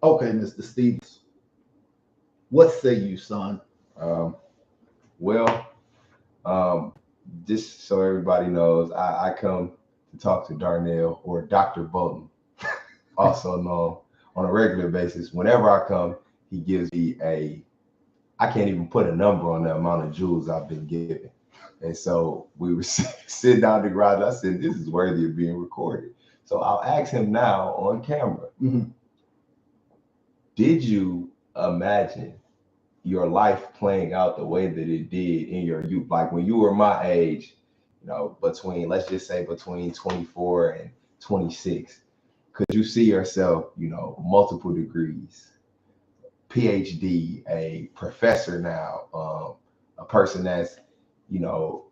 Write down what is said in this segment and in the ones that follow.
Okay, Mr. Stevens, what say you, son? Um, well, um, just so everybody knows, I come to talk to Darnell or Dr. Bolton, also known on a regular basis. Whenever I come, he gives me I can't even put a number on the amount of jewels I've been given. And so we were sitting down in the garage. I said, this is worthy of being recorded. So I'll ask him now on camera, Mhm. did you imagine your life playing out the way that it did in your youth? Like when you were my age, between, let's just say between 24 and 26, could you see yourself, multiple degrees, PhD, a professor now, a person that's, you know,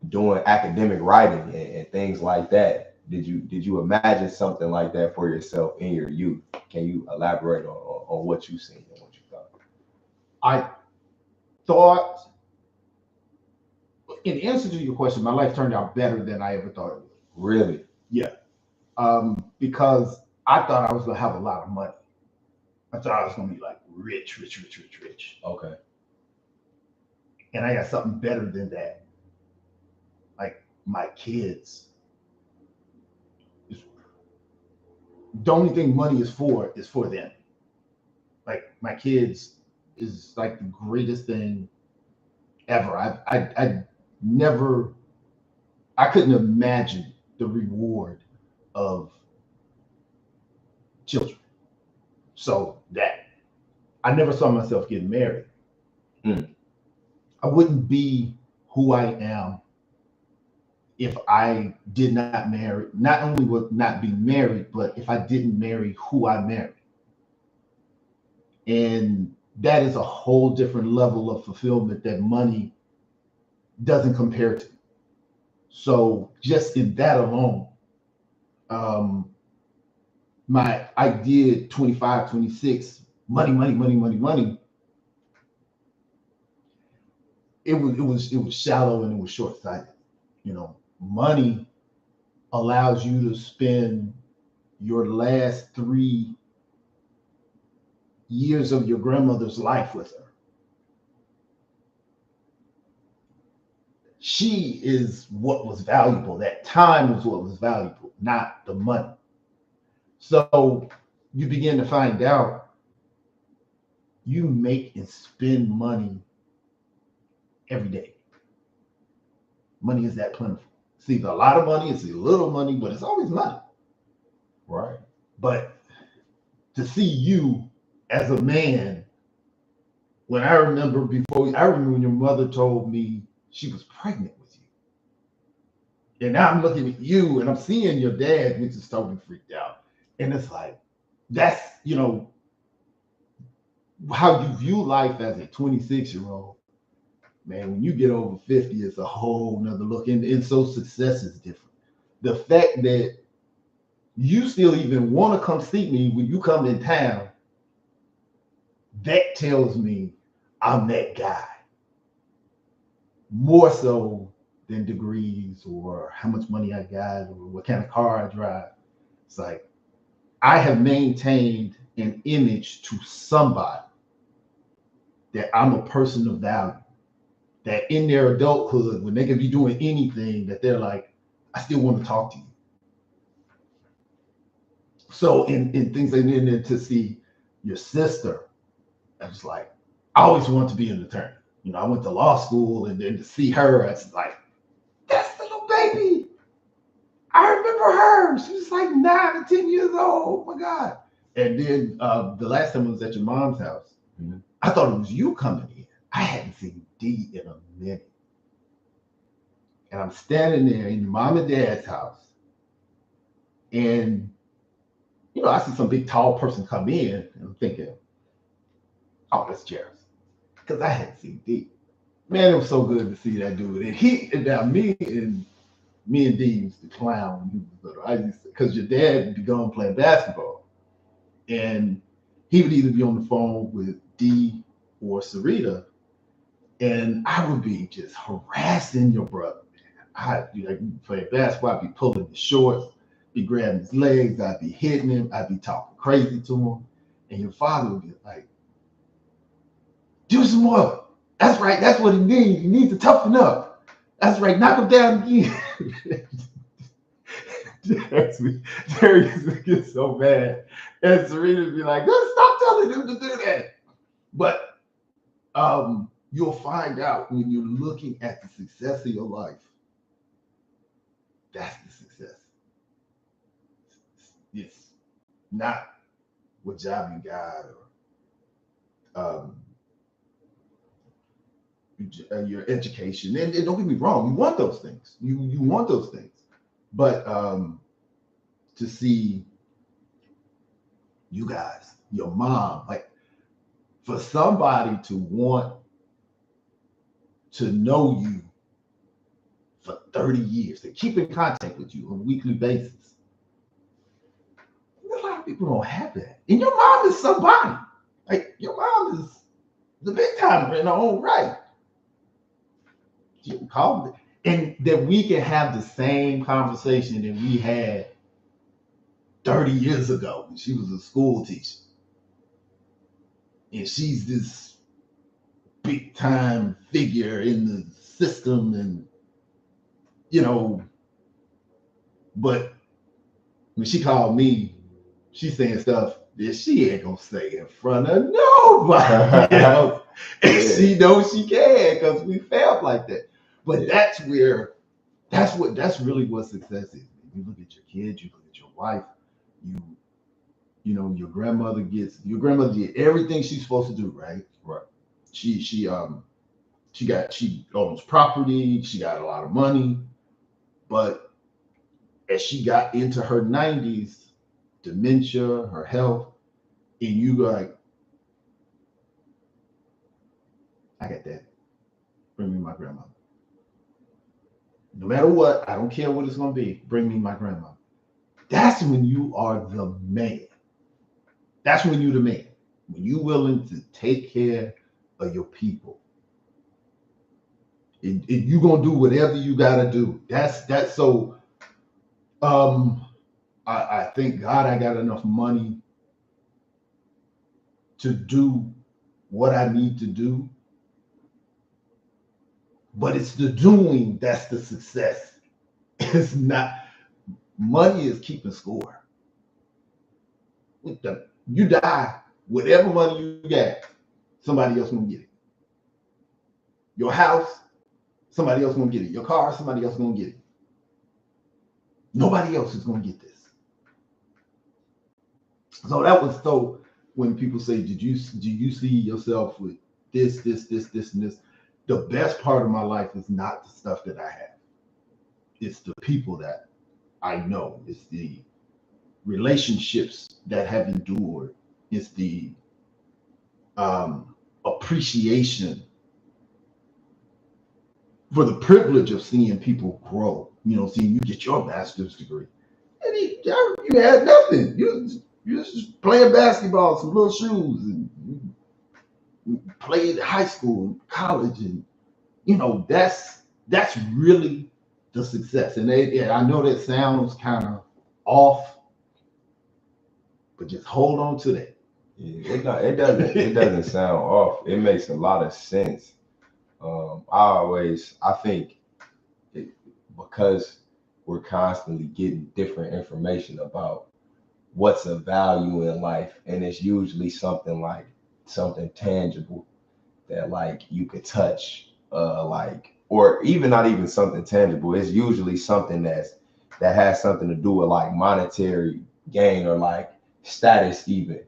doing academic writing and things like that? Did you imagine something like that for yourself in your youth? Can you elaborate on what you seen and what you thought? I thought, in answer to your question, my life turned out better than I ever thought it would. Really? Yeah. Because I thought I was gonna have a lot of money. I thought I was gonna be like rich, rich, rich, rich, rich. Okay. And I got something better than that. Like my kids. The only thing money is for them. Like my kids is like the greatest thing ever. I never I couldn't imagine the reward of children. So that I never saw myself getting married. Mm. I wouldn't be who I am if I did not marry. Not only would not be married, but if I didn't marry who I married. And that is a whole different level of fulfillment that money doesn't compare to. So just in that alone, um, I did 25, 26, money, money, money, money, money. It was shallow and it was short sighted. Money allows you to spend your last 3 years of your grandmother's life with her. She is what was valuable. That time was what was valuable, not the money. So you begin to find out you make and spend money every day. Money is that plentiful. It's either a lot of money, it's a little money, but it's always money. Right. But to see you as a man, I remember when your mother told me she was pregnant with you. And now I'm looking at you and I'm seeing your dad, which is totally freaked out. And it's like, that's, how you view life as a 26-year-old. Man, when you get over 50, it's a whole nother look. And so success is different. The fact that you still even want to come see me when you come in town, that tells me I'm that guy. More so than degrees or how much money I got or what kind of car I drive. It's like I have maintained an image to somebody that I'm a person of value. That in their adulthood, when they could be doing anything, that they're like, I still want to talk to you. So in things like that, then to see your sister, I was like, I always wanted to be an attorney. I went to law school, and then to see her, it's like, that's the little baby. I remember her. She was like 9 or 10 years old. Oh my God. And then the last time I was at your mom's house, Mhm. I thought it was you coming in. I hadn't seen D in a minute. And I'm standing there in your mom and dad's house. And, I see some big tall person come in. And I'm thinking, oh, that's Jairus. Because I hadn't seen D. Man, it was so good to see that dude. And now me and D used to clown when he was little. Because your dad would be gone playing basketball. And he would either be on the phone with D or Sarita. And I would be just harassing your brother. I'd be like, we playing basketball, I'd be pulling the shorts. be grabbing his legs, I'd be hitting him, I'd be talking crazy to him, and your father would be like, do some more. That's right, that's what he needs. He needs to toughen up. That's right, knock him down again. Jerry used to get so mad. And Serena would be like, stop telling him to do that. But you'll find out when you're looking at the success of your life, that's the success. It's not what job you got or your education. And don't get me wrong, you want those things. You want those things. But to see you guys, your mom, like for somebody to want to know you for 30 years, to keep in contact with you on a weekly basis, a lot of people don't have that. And your mom is somebody. Like your mom is the big timer in her own right. You can call it. And that we can have the same conversation that we had 30 years ago when she was a school teacher. And she's this big time figure in the system, and but when she called me, she's saying stuff that she ain't gonna say in front of nobody. And she knows she can because we felt like that. But that's really what success is. You look at your kids, you look at your wife, your grandmother did everything she's supposed to do, right? Right. She owns property, she got a lot of money, but as she got into her 90s, dementia, her health, and you go like, I got that. Bring me my grandmother. No matter what, I don't care what it's going to be. Bring me my grandmother. That's when you are the man. That's when you're the man. When you're willing to take care of your people. And you're going to do whatever you got to do. That's so. I thank God I got enough money to do what I need to do. But it's the doing that's the success. It's not, money is keeping score. You die, whatever money you got, somebody else gonna get it. Your house, somebody else gonna get it. Your car, somebody else gonna get it. Nobody else is gonna get this. So when people say, do you see yourself with this, and this? The best part of my life is not the stuff that I have. It's the people that I know. It's the relationships that have endured. It's the appreciation for the privilege of seeing people grow. Seeing you get your master's degree. And you had nothing. You just playing basketball, some little shoes, and you played high school and college, and that's really the success. And I know that sounds kind of off, but just hold on to that. Yeah, it doesn't sound off. It makes a lot of sense. I think because we're constantly getting different information about what's of value in life, and it's usually something tangible that like you could touch, or even not even something tangible. It's usually something that has something to do with like monetary gain or like status even.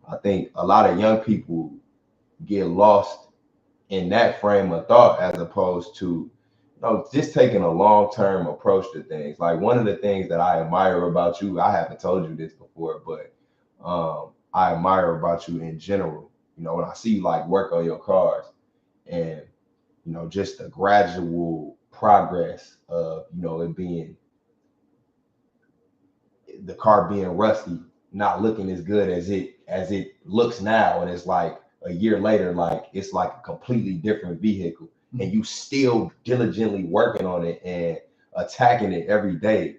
I think a lot of young people get lost in that frame of thought as opposed to just taking a long-term approach to things. Like one of the things that I admire about you, I haven't told you this before, but I admire about you in general. When I see you like work on your cars and just the gradual progress of it being the car being rusty, not looking as good as it looks now, and it's like a year later, like it's like a completely different vehicle, and you still diligently working on it and attacking it every day.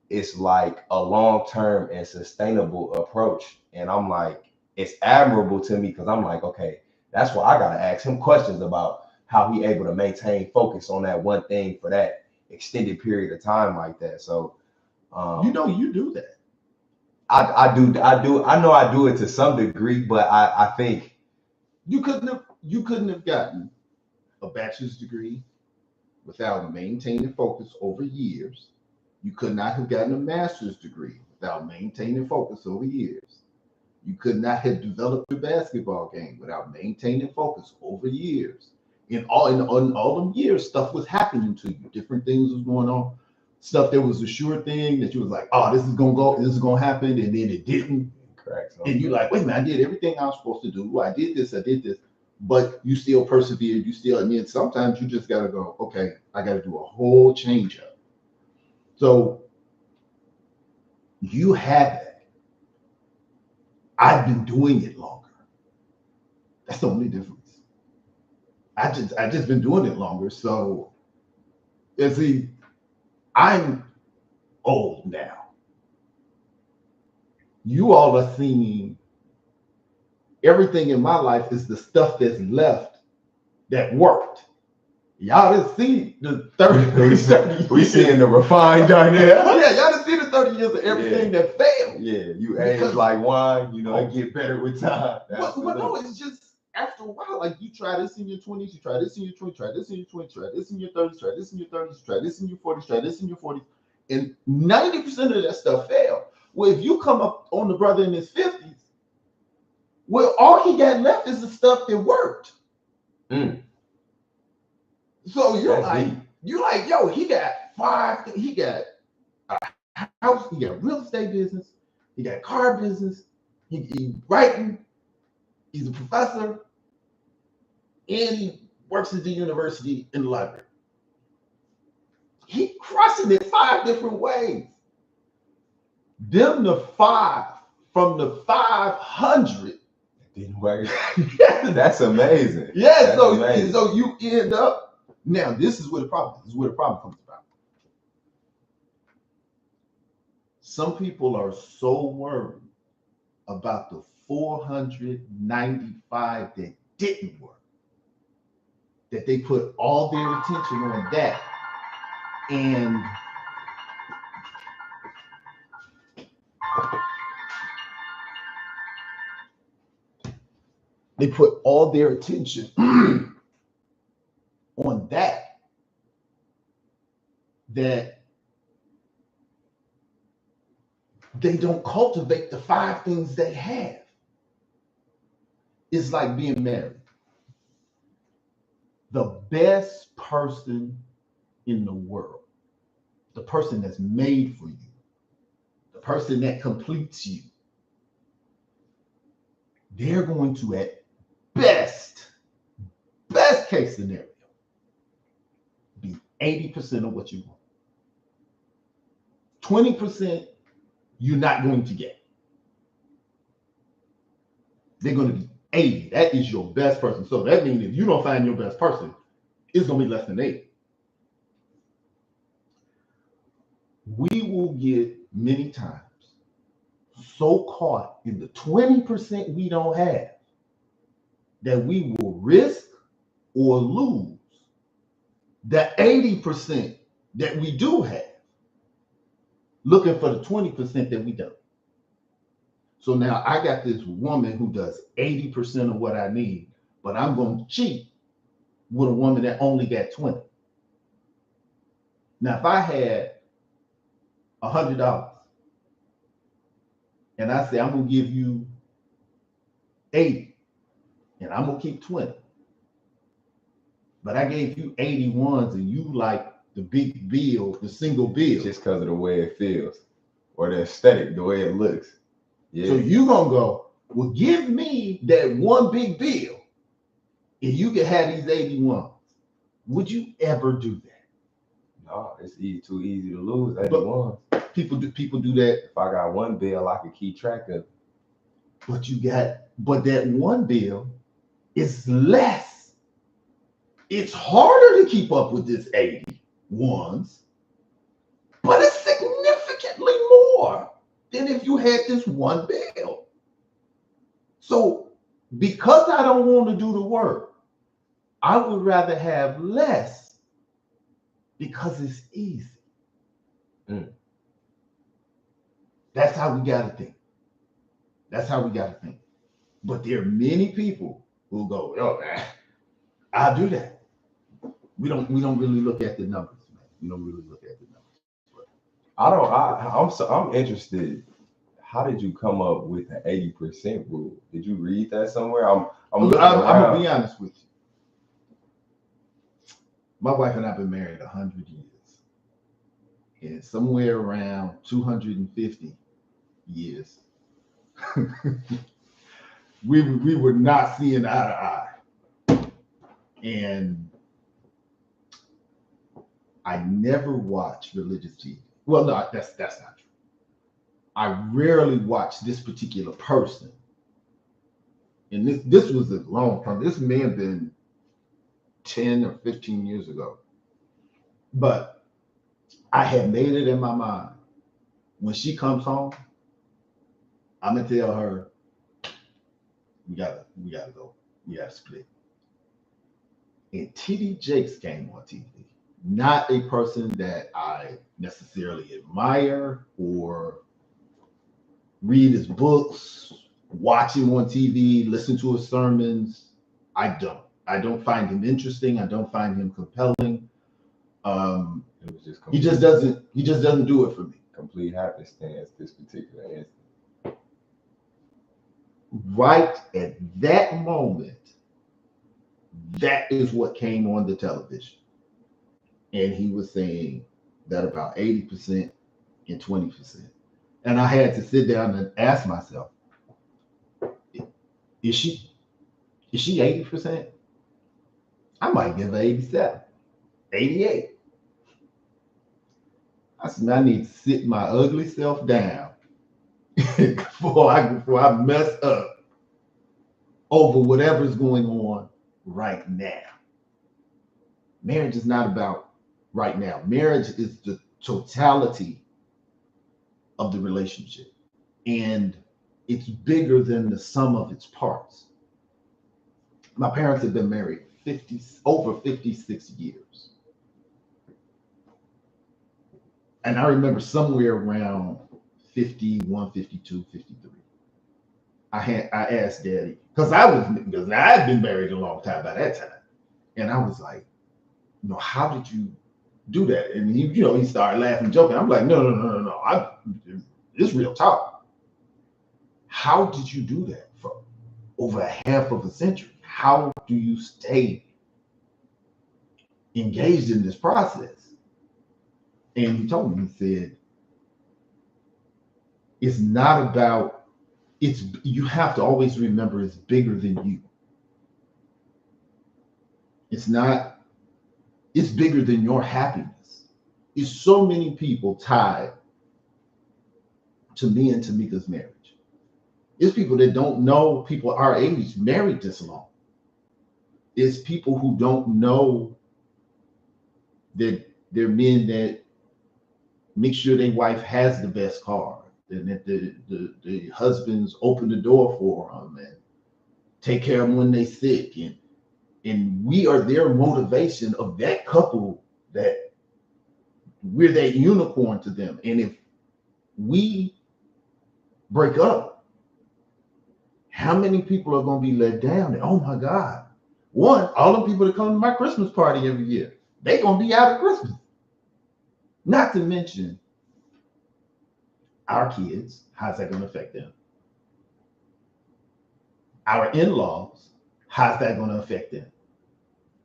it's like a long-term and sustainable approach. And I'm like, it's admirable to me because I'm like, okay, that's why I gotta ask him questions about how he able to maintain focus on that one thing for that extended period of time like that. So you do that. I know I do it to some degree, but I think you couldn't have gotten a bachelor's degree without maintaining focus over years. You could not have gotten a master's degree without maintaining focus over years. You could not have developed your basketball game without maintaining focus over years. In all them years, stuff was happening to you. Different things was going on. Stuff that was a sure thing that you was like, oh, this is gonna happen, and then it didn't. Correct. And you're like, wait a minute, I did everything I was supposed to do. I did this, but you still persevered. And then sometimes you just gotta go, okay, I gotta do a whole change up. So you have it. I've been doing it longer. That's the only difference. I just been doing it longer. So see, I'm old now. You all are seeing everything in my life is the stuff that's left that worked. Y'all didn't see the 30 we seeing the refined dynamic. Yeah, y'all didn't see the 30 years of everything that failed. Yeah, you age like wine, it get better with time. But no, it's just after a while, like you try this in your 20s, you try this in your 20s, try this in your 20s, try this in your 30s, try this in your 30s, try this in your 40s, try this in your 40s, and 90% of that stuff failed. Well, if you come up on the brother in his 50s, well, all he got left is the stuff that worked. So you're like, yo, he got a house, he got real estate business, he got car business, he writing, he's a professor, and he works at the university in the library. He crushing it 5 different ways. From the 500 didn't work. That's amazing. Yeah, so you end up. Now, this is where the problem comes about. Some people are so worried about the 495 that didn't work that they put all their attention on that. And they put all their attention on that they don't cultivate the 5 things they have. It's like being married. The best person in the world, the person that's made for you, the person that completes you, they're going to, at best case scenario, be 80% of what you want. 20% you're not going to get. They're going to be 80. That is your best person. So that means if you don't find your best person, it's going to be less than 80. We will get many times so caught in the 20% we don't have that we will risk or lose the 80% that we do have, looking for the 20% that we don't. So now I got this woman who does 80% of what I need, but I'm going to cheat with a woman that only got 20. Now, if I had $100 and I say I'm going to give you 80 and I'm going to keep 20, but I gave you 81s and you like the big bill, the single bill. Just because of the way it feels or the aesthetic, the way it looks. Yeah. So you're going to go, well, give me that one big bill and you can have these 81s. Would you ever do that? No, it's too easy to lose 81s. People do that. If I got one bill, I could keep track of it. But that one bill is less. It's harder to keep up with this 81s, but it's significantly infinitely more than if you had this one bill. So because I don't want to do the work, I would rather have less because it's easy. Mm. That's how we got to think. That's how we got to think. But there are many people who go, oh man, I'll do that. We don't really look at the numbers, man. We don't really look at the numbers. I'm interested. How did you come up with an 80% rule? Did you read that somewhere? I'm looking I'm around. gonna be honest with you. My wife and I've been married 100 years, and somewhere around 250 years, we were not seeing eye to eye, and I never watch religious TV. Well, no, that's not true. I rarely watch this particular person, and this was a long time. This may have been 10 or 15 years ago, but I had made it in my mind. When she comes home, I'm gonna tell her we gotta go, we gotta split. And TD Jakes came on TV. Not a person that I necessarily admire or read his books, watch him on TV, listen to his sermons. I don't find him interesting. I don't find him compelling. It was just he just doesn't do it for me. Complete happenstance this particular instance. Right at that moment, that is what came on the television. And he was saying that about 80% and 20%. And I had to sit down and ask myself, is she 80%? I might give her 87, 88. I said, I need to sit my ugly self down before I mess up over whatever's going on right now. Marriage is not about right now. Marriage is the totality of the relationship, and it's bigger than the sum of its parts. My parents have been married over 56 years. And I remember somewhere around 51, 52, 53. I asked Daddy, because I had been married a long time by that time. And I was like, how did you do that? And he started laughing, joking. I'm like, no. It's real talk. How did you do that for over a half of a century? How do you stay engaged in this process? And he told me, he said, it's not about, you have to always remember it's bigger than you. It's bigger than your happiness. It's so many people tied to me and Tamika's marriage. It's people that don't know people our age married this long. It's people who don't know that they're men that make sure their wife has the best car, and that the husbands open the door for them and take care of them when they're sick. And we are their motivation of that couple, that we're that unicorn to them. And if we break up, how many people are going to be let down? And, oh my God. One, all the people that come to my Christmas party every year, they're going to be out of Christmas. Not to mention our kids, how's that going to affect them? Our in-laws, how's that going to affect them?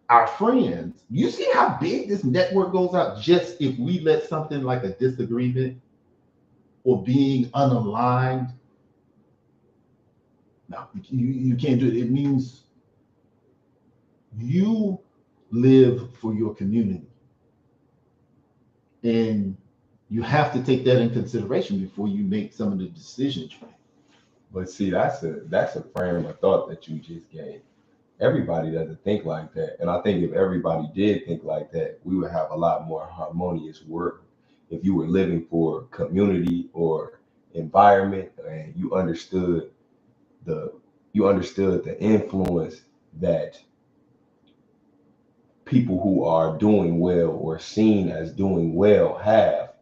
Our friends, you see how big this network goes out just if we let something like a disagreement or being unaligned. No, you can't do it. It means you live for your community. And you have to take that in consideration before you make some of the decisions. But see, that's a frame of thought that you just gave. Everybody doesn't think like that. And I think if everybody did think like that, we would have a lot more harmonious work if you were living for community or environment, and you understood the influence that people who are doing well or seen as doing well have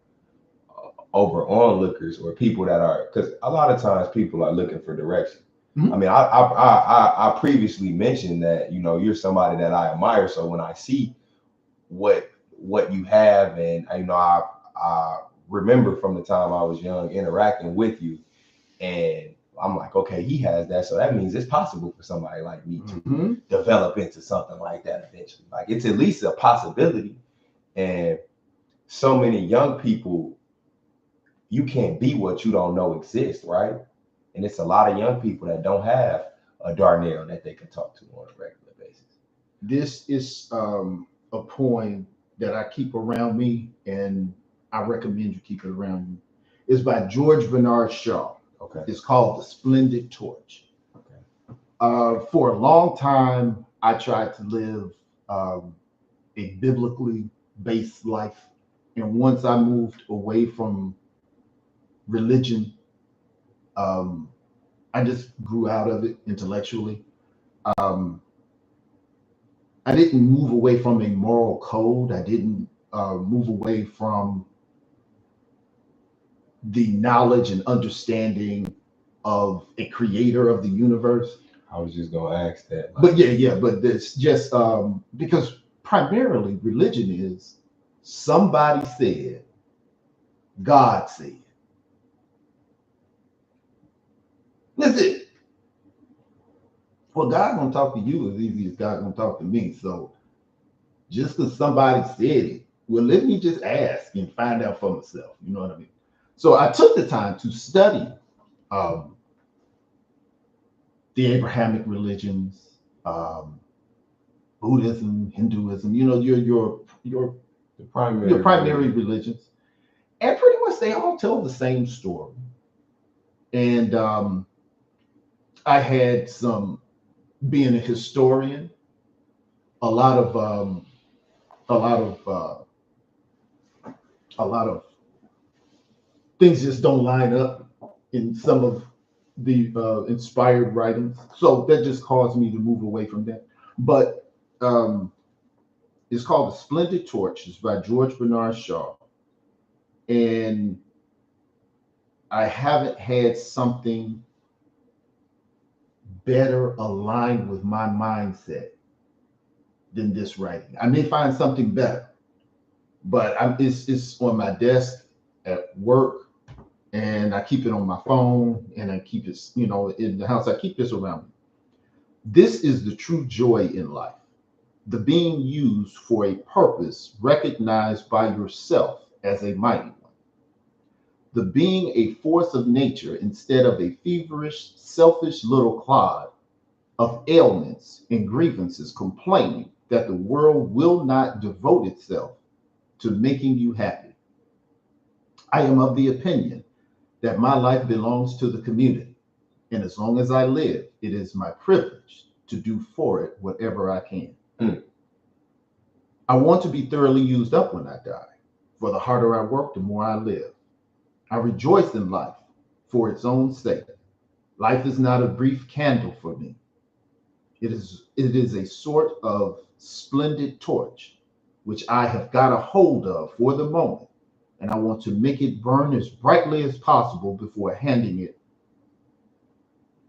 over onlookers or people that are, because a lot of times people are looking for direction. I mean, I previously mentioned that, you know, you're somebody that I admire. So when I see what you have, and you know, I remember from the time I was young interacting with you, and I'm like, okay, he has that, so that means it's possible for somebody like me to develop into something like that eventually. Like, it's at least a possibility. And so many young people, you can't be what you don't know exists, right? And it's a lot of young people that don't have a Darnell that they can talk to on a regular basis. This is a poem that I keep around me, and I recommend you keep it around you. It's by George Bernard Shaw. Okay. It's called The Splendid Torch. Okay. For a long time, I tried to live a biblically based life. And once I moved away from religion, I just grew out of it intellectually. I didn't move away from a moral code. I didn't move away from the knowledge and understanding of a creator of the universe. I was just gonna ask that. But but it's just because primarily religion is somebody said, God said. That's it. Well, God gonna talk to you as easy as God gonna talk to me. So just because somebody said it, well, let me just ask and find out for myself. You know what I mean? So I took the time to study the Abrahamic religions, Buddhism, Hinduism. You know, your primary religions, and pretty much they all tell the same story. And I had some, being a historian, a lot of things just don't line up in some of the inspired writings. So that just caused me to move away from that. But it's called The Splendid Torch. It's by George Bernard Shaw. And I haven't had something better aligned with my mindset than this writing. I may find something better, but it's on my desk at work, and I keep it on my phone, and I keep it, you know, in the house. I keep this around me. This is the true joy in life, the being used for a purpose recognized by yourself as a mighty one, the being a force of nature instead of a feverish, selfish little clod of ailments and grievances, complaining that the world will not devote itself to making you happy. I am of the opinion that my life belongs to the community, and as long as I live, it is my privilege to do for it whatever I can. I want to be thoroughly used up when I die, for the harder I work, the more I live. I rejoice in life for its own sake. Life is not a brief candle for me. It is a sort of splendid torch, which I have got a hold of for the moment, and I want to make it burn as brightly as possible before handing it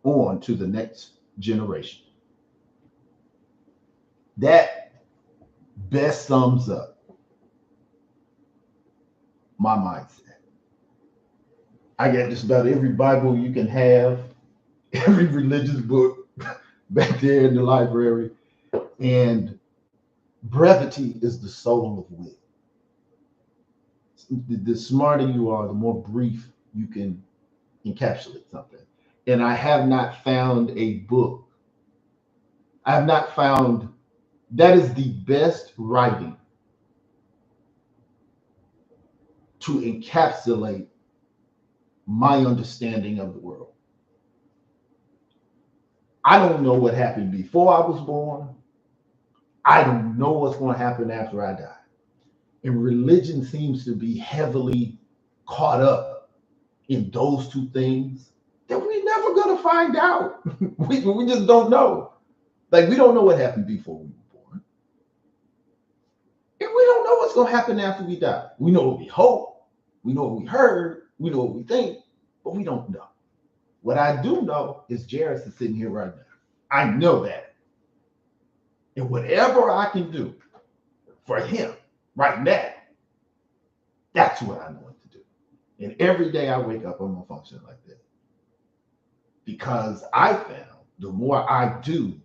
on to the next generation. That best sums up my mindset. I got just about every Bible you can have, every religious book back there in the library, and brevity is the soul of wit. The smarter you are, the more brief you can encapsulate something. And I have not found a book. I have not found that is the best writing to encapsulate my understanding of the world. I don't know what happened before I was born. I don't know what's going to happen after I die. And religion seems to be heavily caught up in those two things that we're never going to find out. we just don't know. Like, we don't know what happened before we were born. And we don't know what's going to happen after we die. We know what we hope. We know what we heard. We know what we think. But we don't know. What I do know is Jairus is sitting here right now. I know that. And whatever I can do for him right now, that's what I know what to do. And every day I wake up, I'm going to function like that. Because I found the more I do,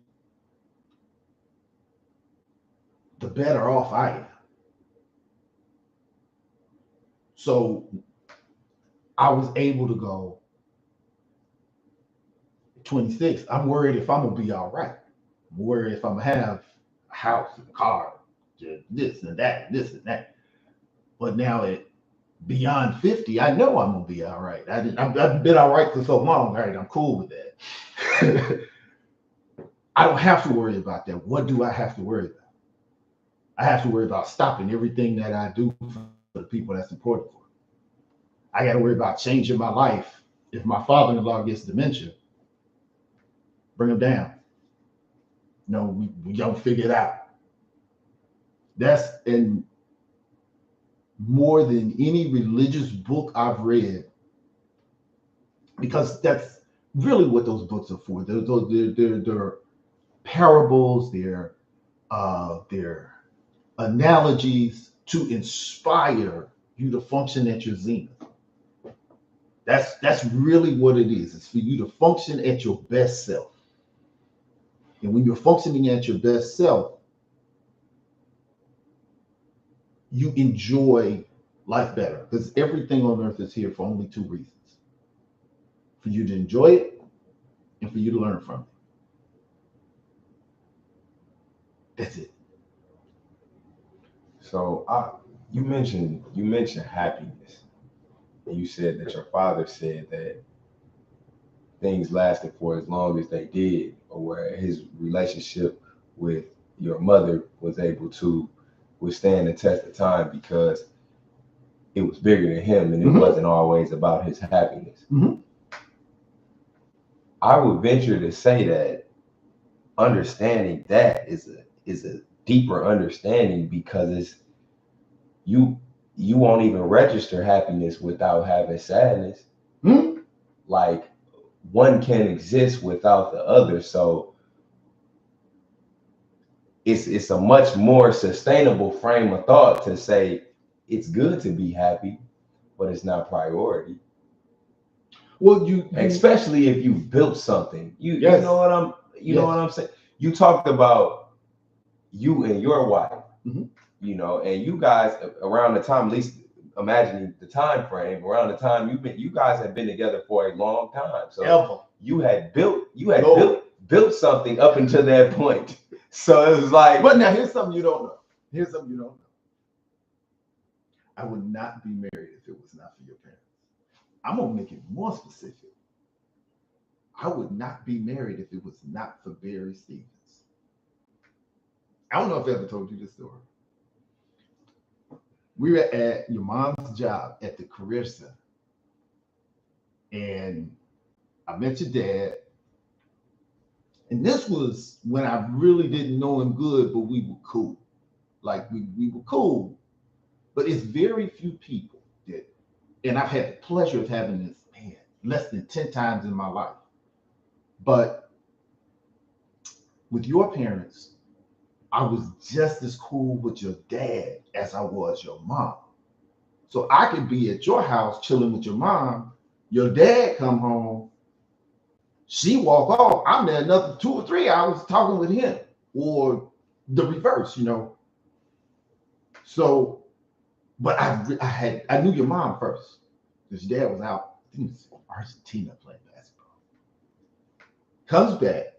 the better off I am. So I was able to go 26. I'm worried if I'm going to be all right. I'm worried if I'm going to have a house and a car, this and that, this and that. But now at beyond 50, I know I'm going to be all right. I've been all right for so long. All right, I'm cool with that. I don't have to worry about that. What do I have to worry about? I have to worry about stopping everything that I do for the people that's important for me. I got to worry about changing my life. If my father-in-law gets dementia, bring him down. No, we don't figure it out. That's in more than any religious book I've read, because that's really what those books are for. They're parables, they're analogies to inspire you to function at your zenith. That's really what it is. It's for you to function at your best self. And when you're functioning at your best self, you enjoy life better, because everything on earth is here for only two reasons: for you to enjoy it and for you to learn from it. That's it. So you mentioned happiness, and you said that your father said that things lasted for as long as they did, or where his relationship with your mother was able to withstand the test of time because it was bigger than him and it wasn't always about his happiness. I would venture to say that understanding that is a deeper understanding, because it's you won't even register happiness without having sadness. Like, one can exist without the other. So it's a much more sustainable frame of thought to say it's good to be happy, but it's not priority. Well, you especially if you've built something. You know what I'm saying? You talked about you and your wife, you know, and you guys around the time, at least imagining the time frame, around the time you guys have been together for a long time. So you had built something up until that point. So it was like, but now here's something you don't know. I would not be married if it was not for your parents. I'm gonna make it more specific. I would not be married if it was not for Jairus Stevens. I don't know if I ever told you this story. We were at your mom's job at the career center, and I met your dad. And this was when I really didn't know him good, but we were cool. Like, we were cool. But it's very few people that, and I've had the pleasure of having this, man, less than 10 times in my life. But with your parents, I was just as cool with your dad as I was your mom. So I could be at your house chilling with your mom, your dad come home, she walk off, I'm there another 2 or 3 hours talking with him, or the reverse, you know. So, but I knew your mom first, because your dad was out, I think it was Argentina playing basketball. Comes back,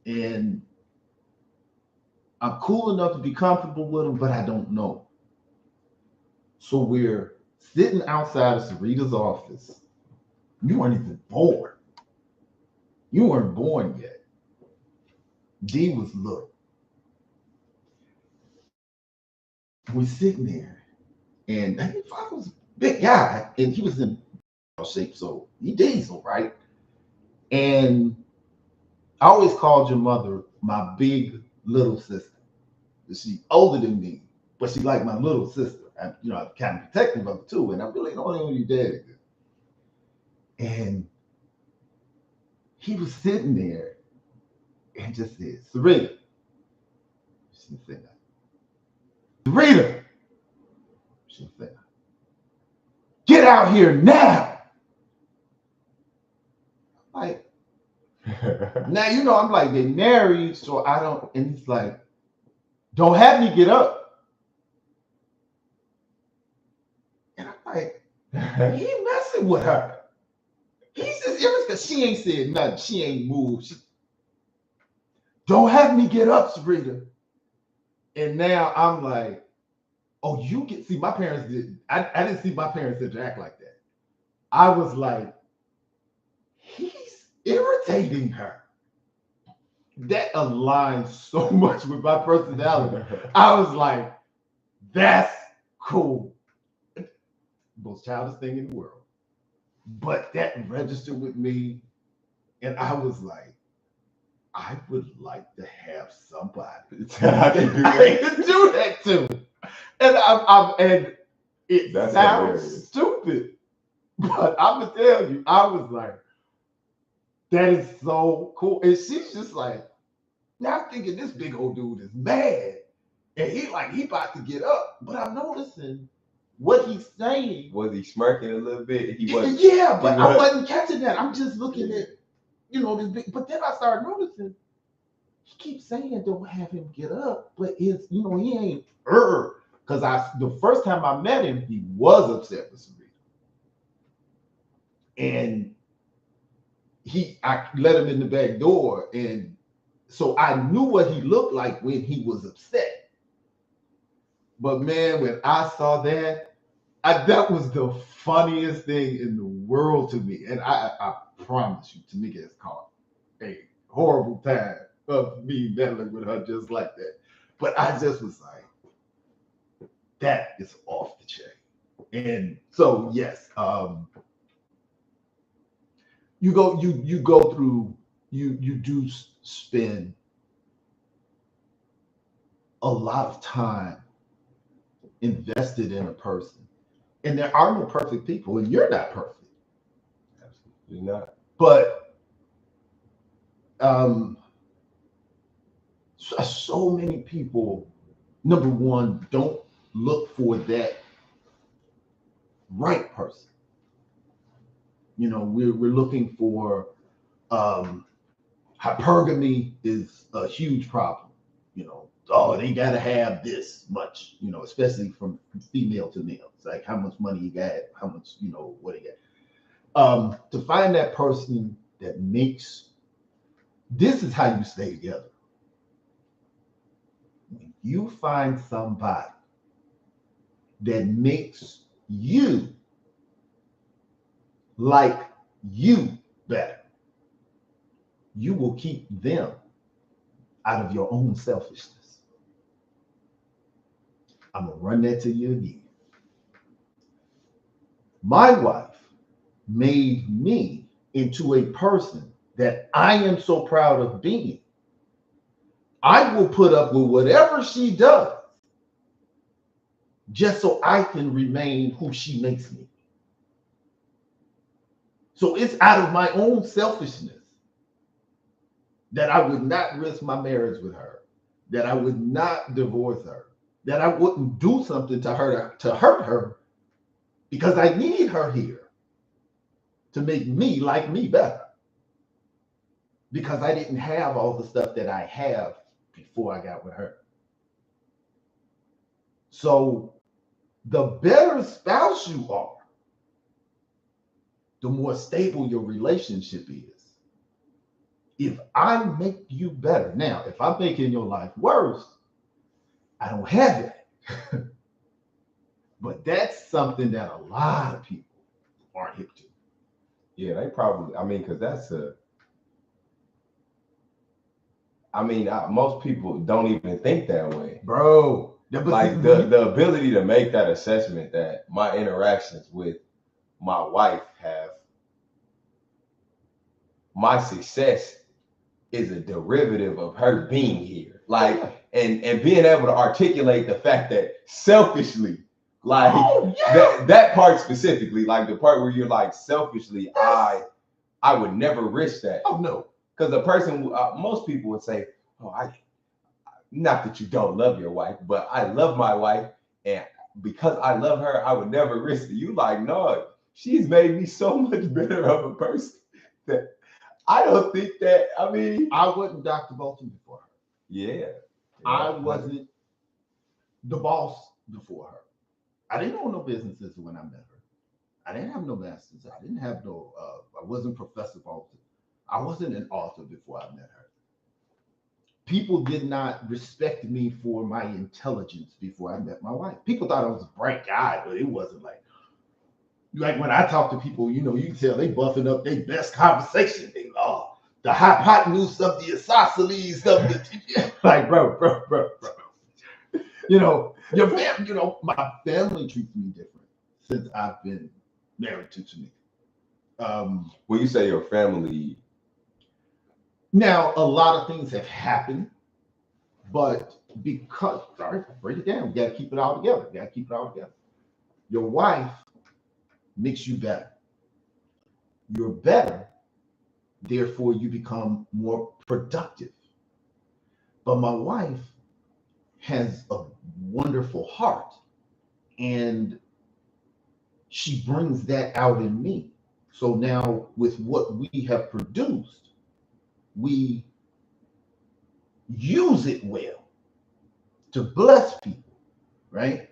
and I'm cool enough to be comfortable with him, but I don't know. So we're sitting outside of Sarita's office. You weren't even born. You weren't born yet. D was little. We're sitting there, And my father was a big guy, and he was in shape, so he diesel, right? And I always called your mother my big little sister. She's older than me, but she's like my little sister. I'm kind of protective of her too, and I really don't know your dad. And he was sitting there and just said, Sarita. She didn't say that. Sarita. She didn't say that. Get out here now. Like, now, I'm like, they married, so I don't, and he's like, don't have me get up. And I'm like, he messing with her. He's just irritated because she ain't said nothing. She ain't moved. Don't have me get up, Sabrina. And now I'm like, oh, see, my parents didn't. I didn't see my parents interact like that. I was like, he's irritating her. That aligns so much with my personality. I was like, that's cool. Most childish thing in the world. But that registered with me. And I was like, I would like to have somebody I can do that to. And it sounds hilarious. Stupid. But I'm going to tell you, I was like, that is so cool. And she's just like, now I'm thinking this big old dude is mad. And he about to get up. But I'm noticing what he's saying. Was he smirking a little bit? I wasn't catching that. I'm just looking at, this big. But then I started noticing, he keeps saying don't have him get up. But he ain't, because the first time I met him, he was upset with Sabrina. And I let him in the back door, and so I knew what he looked like when he was upset. But man, when I saw that, that was the funniest thing in the world to me. And I promise you, Tamika has caught a horrible time of me meddling with her just like that. But I just was like, that is off the chain. And so yes, you go through, you do spend a lot of time invested in a person. And there are no perfect people, and you're not perfect. Absolutely not. But so many people, number one, don't look for that right person. We're looking for hypergamy is a huge problem. They gotta have this much, especially from female to male. It's like how much money you got, how much, what you got. To find that person that makes, this is how you stay together. When you find somebody that makes you like you better, you will keep them out of your own selfishness. I'm going to run that to you again. My wife made me into a person that I am so proud of being. I will put up with whatever she does just so I can remain who she makes me. So it's out of my own selfishness that I would not risk my marriage with her, that I would not divorce her, that I wouldn't do something to her to hurt her, because I need her here to make me like me better. Because I didn't have all the stuff that I have before I got with her. So the better spouse you are, the more stable your relationship is. If I make you better, now, if I'm making your life worse, I don't have it. But that's something that a lot of people aren't hip to. Yeah, they probably, because that's most people don't even think that way. Bro, Like the ability to make that assessment that my interactions with my wife have, my success is a derivative of her being here. Like, and being able to articulate the fact that selfishly, like that part specifically, like the part where you're like, selfishly, I would never risk that. Oh no. Because the person, most people would say, oh, not that you don't love your wife, but I love my wife, and because I love her, I would never risk it. You like, no, she's made me so much better of a person that I don't think that, I mean. I wasn't Dr. Bolton before her. Yeah. I wasn't the boss before her. I didn't own no businesses when I met her. I didn't have no masters. I didn't have no, I wasn't Professor Bolton. I wasn't an author before I met her. People did not respect me for my intelligence before I met my wife. People thought I was a bright guy, but it wasn't like when I talk to people, you know, you can tell they buffing up their best conversation. They, oh, the hypotenuse of the isosceles of the, like, bro. You know, your family, you know, my family treats me different since I've been married to Tamika. When you say your family, now a lot of things have happened, but because, sorry, break it down. We got to keep it all together. Your wife makes you better. You're better, therefore you become more productive. But my wife has a wonderful heart, and she brings that out in me. So now with what we have produced, we use it well to bless people, right?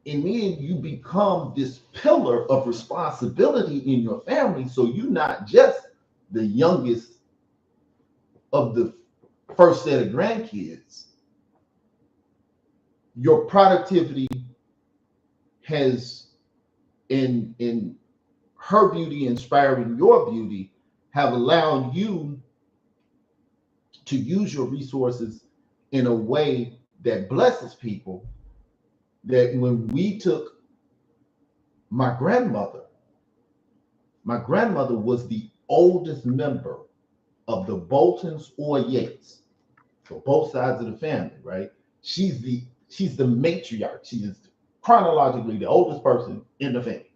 And then you become this pillar of responsibility in your family. So you're not just the youngest of the first set of grandkids. Your productivity has, in her beauty inspiring your beauty, have allowed you to use your resources in a way that blesses people. That when we took my grandmother was the oldest member of the Boltons or Yates, so both sides of the family, right? She's the matriarch. She is chronologically the oldest person in the family.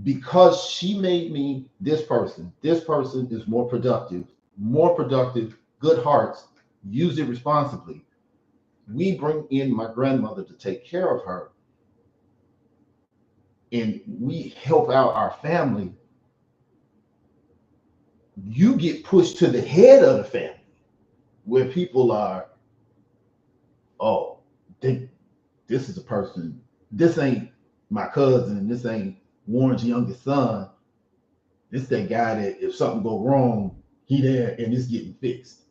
Because she made me this person is more productive, good hearts, use it responsibly. We bring in my grandmother to take care of her, and we help out our family. You get pushed to the head of the family where people are, oh, this is a person, this ain't my cousin, this ain't Warren's youngest son. This that guy that if something go wrong, he there and it's getting fixed.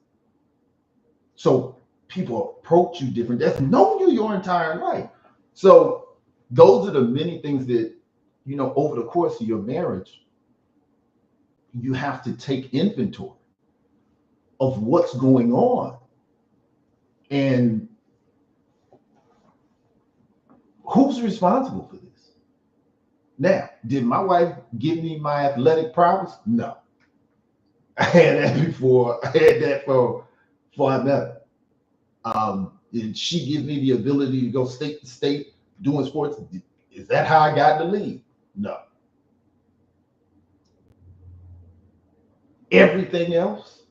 So people approach you different. That's known you your entire life. So those are the many things that, you know, over the course of your marriage, you have to take inventory of what's going on and who's responsible for this. Now, did my wife give me my athletic prowess? No. I had that before. I had that for I met her. Did she give me the ability to go state to state doing sports? Is that how I got in the league? No. Everything else,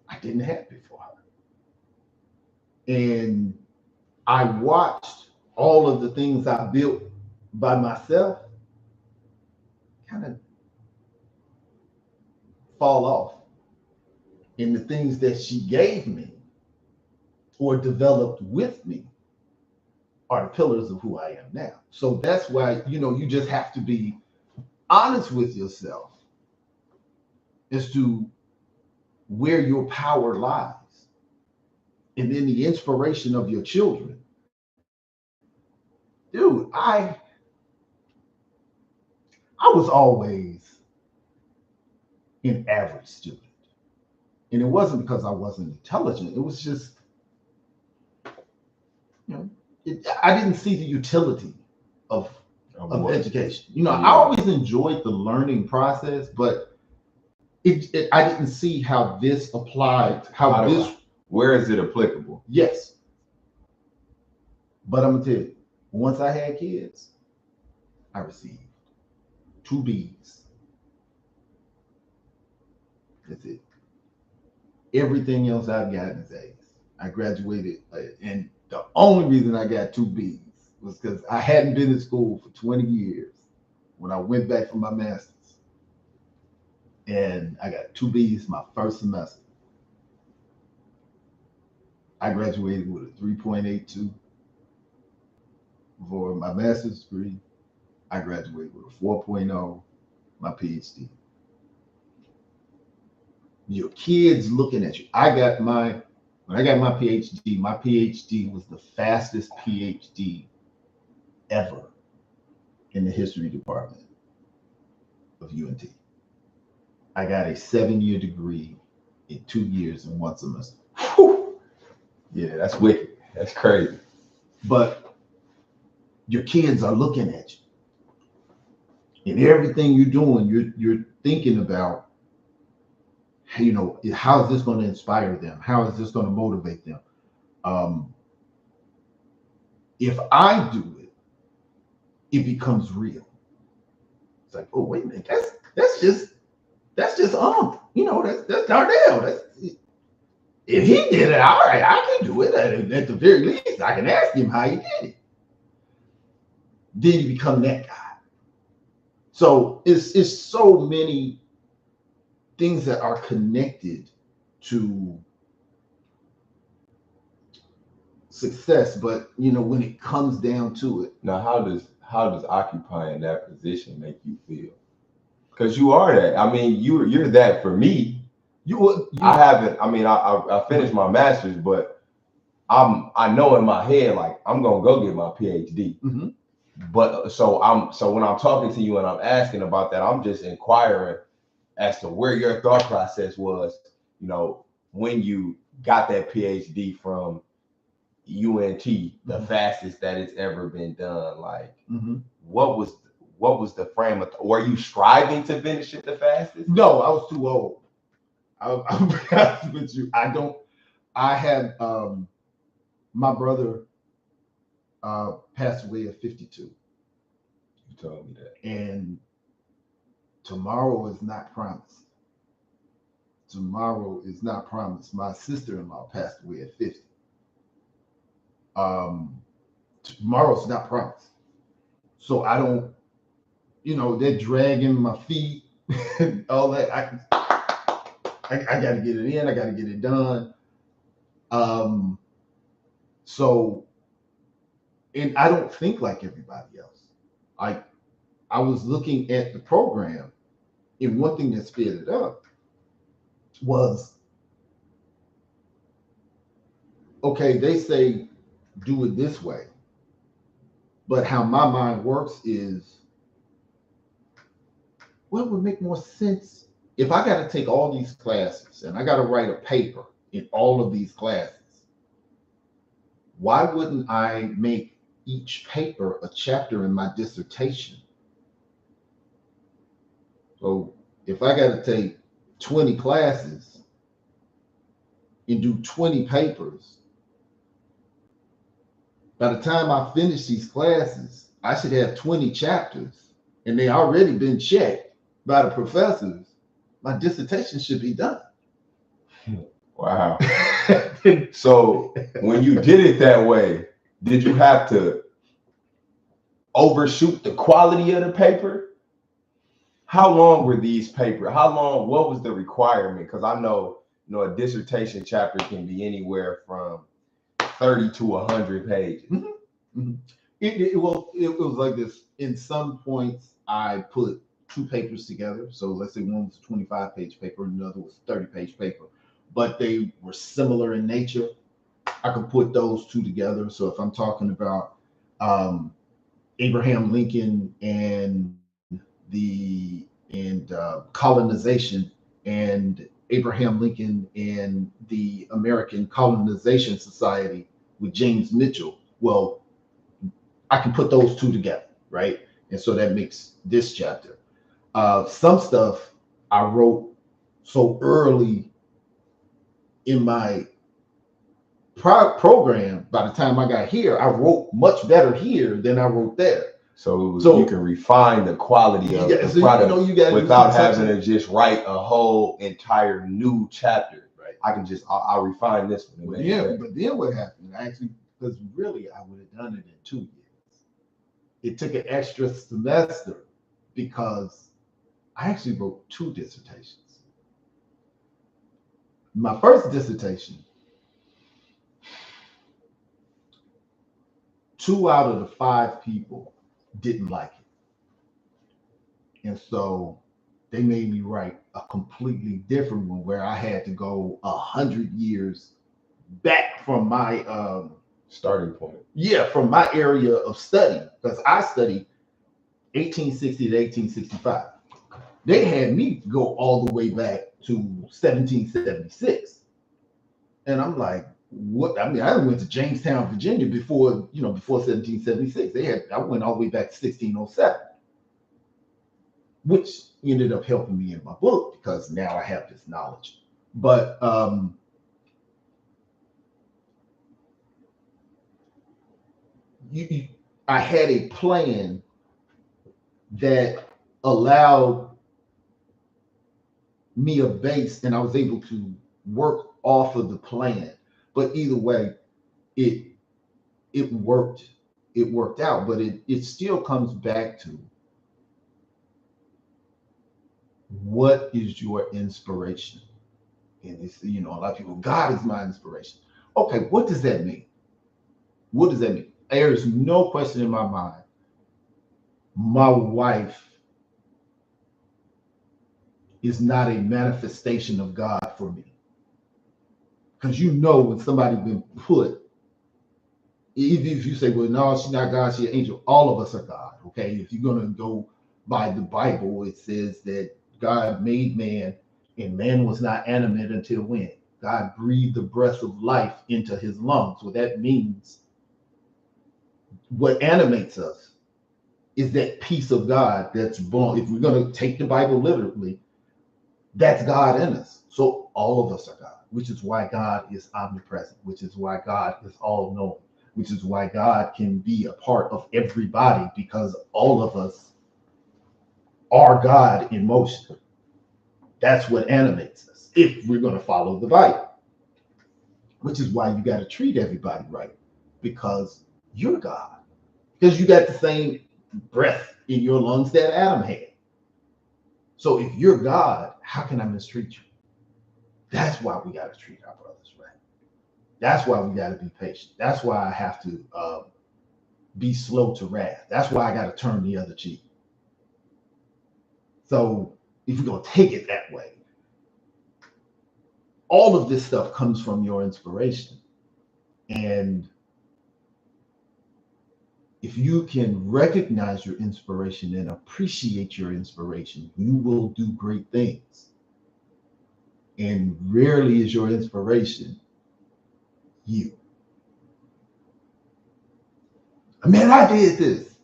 I didn't have before her. And I watched all of the things I built by myself kind of fall off. And the things that she gave me or developed with me are the pillars of who I am now. So that's why, you know, you just have to be honest with yourself as to where your power lies. And then the inspiration of your children. Dude, I was always an average student. And it wasn't because I wasn't intelligent. It was just you know, I didn't see the utility of education. You know, Yeah. I always enjoyed the learning process, but I didn't see how this applied. Where is it applicable? Yes. But I'm gonna tell you, once I had kids, I received 2 B's. That's it. Everything else I've gotten is A's. I graduated, and the only reason I got 2 B's was because I hadn't been in school for 20 years when I went back for my master's. And I got 2 B's my first semester. I graduated with a 3.82 for my master's degree. I graduated with a 4.0, my PhD. Your kids looking at you. When I got my PhD was the fastest PhD ever in the history department of UNT. I got a 7-year degree in 2 years and 1 semester. Whew. Yeah, that's wicked. That's crazy. But your kids are looking at you. And everything you're doing, you're thinking about, you know, how is this going to inspire them? How is this going to motivate them? If I do it, it becomes real. It's like, oh, wait a minute, that's just you know, that's Darnell. If he did it, all right, I can do it. At the very least, I can ask him how he did it. Then you become that guy. So it's so many things that are connected to success, but you know, when it comes down to it. Now, how does occupying that position make you feel? Because you are that. I mean, you're that for me. I haven't. I mean, I finished my master's, but I know in my head like I'm gonna go get my PhD. Mm-hmm. But so when I'm talking to you and I'm asking about that, I'm just inquiring as to where your thought process was. You know, when you got that PhD from UNT, the fastest that it's ever been done. Like, what was the frame of? Were you striving to finish it the fastest? No, I was too old. I'll be honest with you. I had my brother passed away at 52. You told me that. And tomorrow is not promised. Tomorrow is not promised. My sister-in-law passed away at 50. Tomorrow's not promised. So I don't, you know, they're dragging my feet and all that. I got to get it in. I got to get it done. So, and I don't think like everybody else. I was looking at the program, and one thing that sped it up was, okay, they say do it this way, but how my mind works is, what would make more sense if I got to take all these classes and I got to write a paper in all of these classes? Why wouldn't I make each paper a chapter in my dissertation? So if I got to take 20 classes and do 20 papers, by the time I finish these classes, I should have 20 chapters, and they already been checked by the professors. My dissertation should be done. Wow. So when you did it that way, did you have to overshoot the quality of the paper? How long were these papers? What was the requirement? Because I know, a dissertation chapter can be anywhere from 30 to 100 pages. Mm-hmm. Mm-hmm. It was like this. In some points, I put 2 papers together. So let's say one was a 25-page paper and another was a 30-page paper, but they were similar in nature. I could put those 2 together. So if I'm talking about Abraham Lincoln and colonization, and Abraham Lincoln and the American Colonization Society with James Mitchell, well, I can put those two together, right? And so that makes this chapter. Some stuff I wrote so early in my program. By the time I got here, I wrote much better here than I wrote there. So, you can refine the quality of the product without having to just write a whole entire new chapter. Right. I can just I'll refine this one. But then what happened? Actually, because really I would have done it in 2 years. It took an extra semester because I actually wrote 2 dissertations. My first dissertation, 2 out of the 5 people didn't like it. And so they made me write a completely different one where I had to go 100 years back from my starting point. Yeah, from my area of study, because I studied 1860 to 1865. They had me go all the way back to 1776. And I'm like, what? I mean, I went to Jamestown, Virginia before 1776. I went all the way back to 1607, which ended up helping me in my book because now I have this knowledge. But I had a plan that allowed me a base, and I was able to work off of the plan. But either way, it worked. It worked out, but it still comes back to what is your inspiration? And it's, a lot of people, God is my inspiration. Okay, what does that mean? What does that mean? There's no question in my mind. My wife is not a manifestation of God for me. Because when somebody's been put, even if you say, well, no, she's not God, she's an angel, all of us are God, okay? If you're going to go by the Bible, it says that God made man, and man was not animate until when? God breathed the breath of life into his lungs. Well, that means what animates us is that peace of God that's born. If we're going to take the Bible literally, that's God in us. So all of us are God, which is why God is omnipresent, which is why God is all-knowing, which is why God can be a part of everybody, because all of us are God in motion. That's what animates us if we're going to follow the Bible, which is why you got to treat everybody right, because you're God. Because you got the same breath in your lungs that Adam had. So if you're God, how can I mistreat you? That's why we got to treat our brothers right. That's why we got to be patient. That's why I have to be slow to wrath. That's why I got to turn the other cheek. So if you're going to take it that way, all of this stuff comes from your inspiration. And if you can recognize your inspiration and appreciate your inspiration, you will do great things. And rarely is your inspiration you. Man, I did this.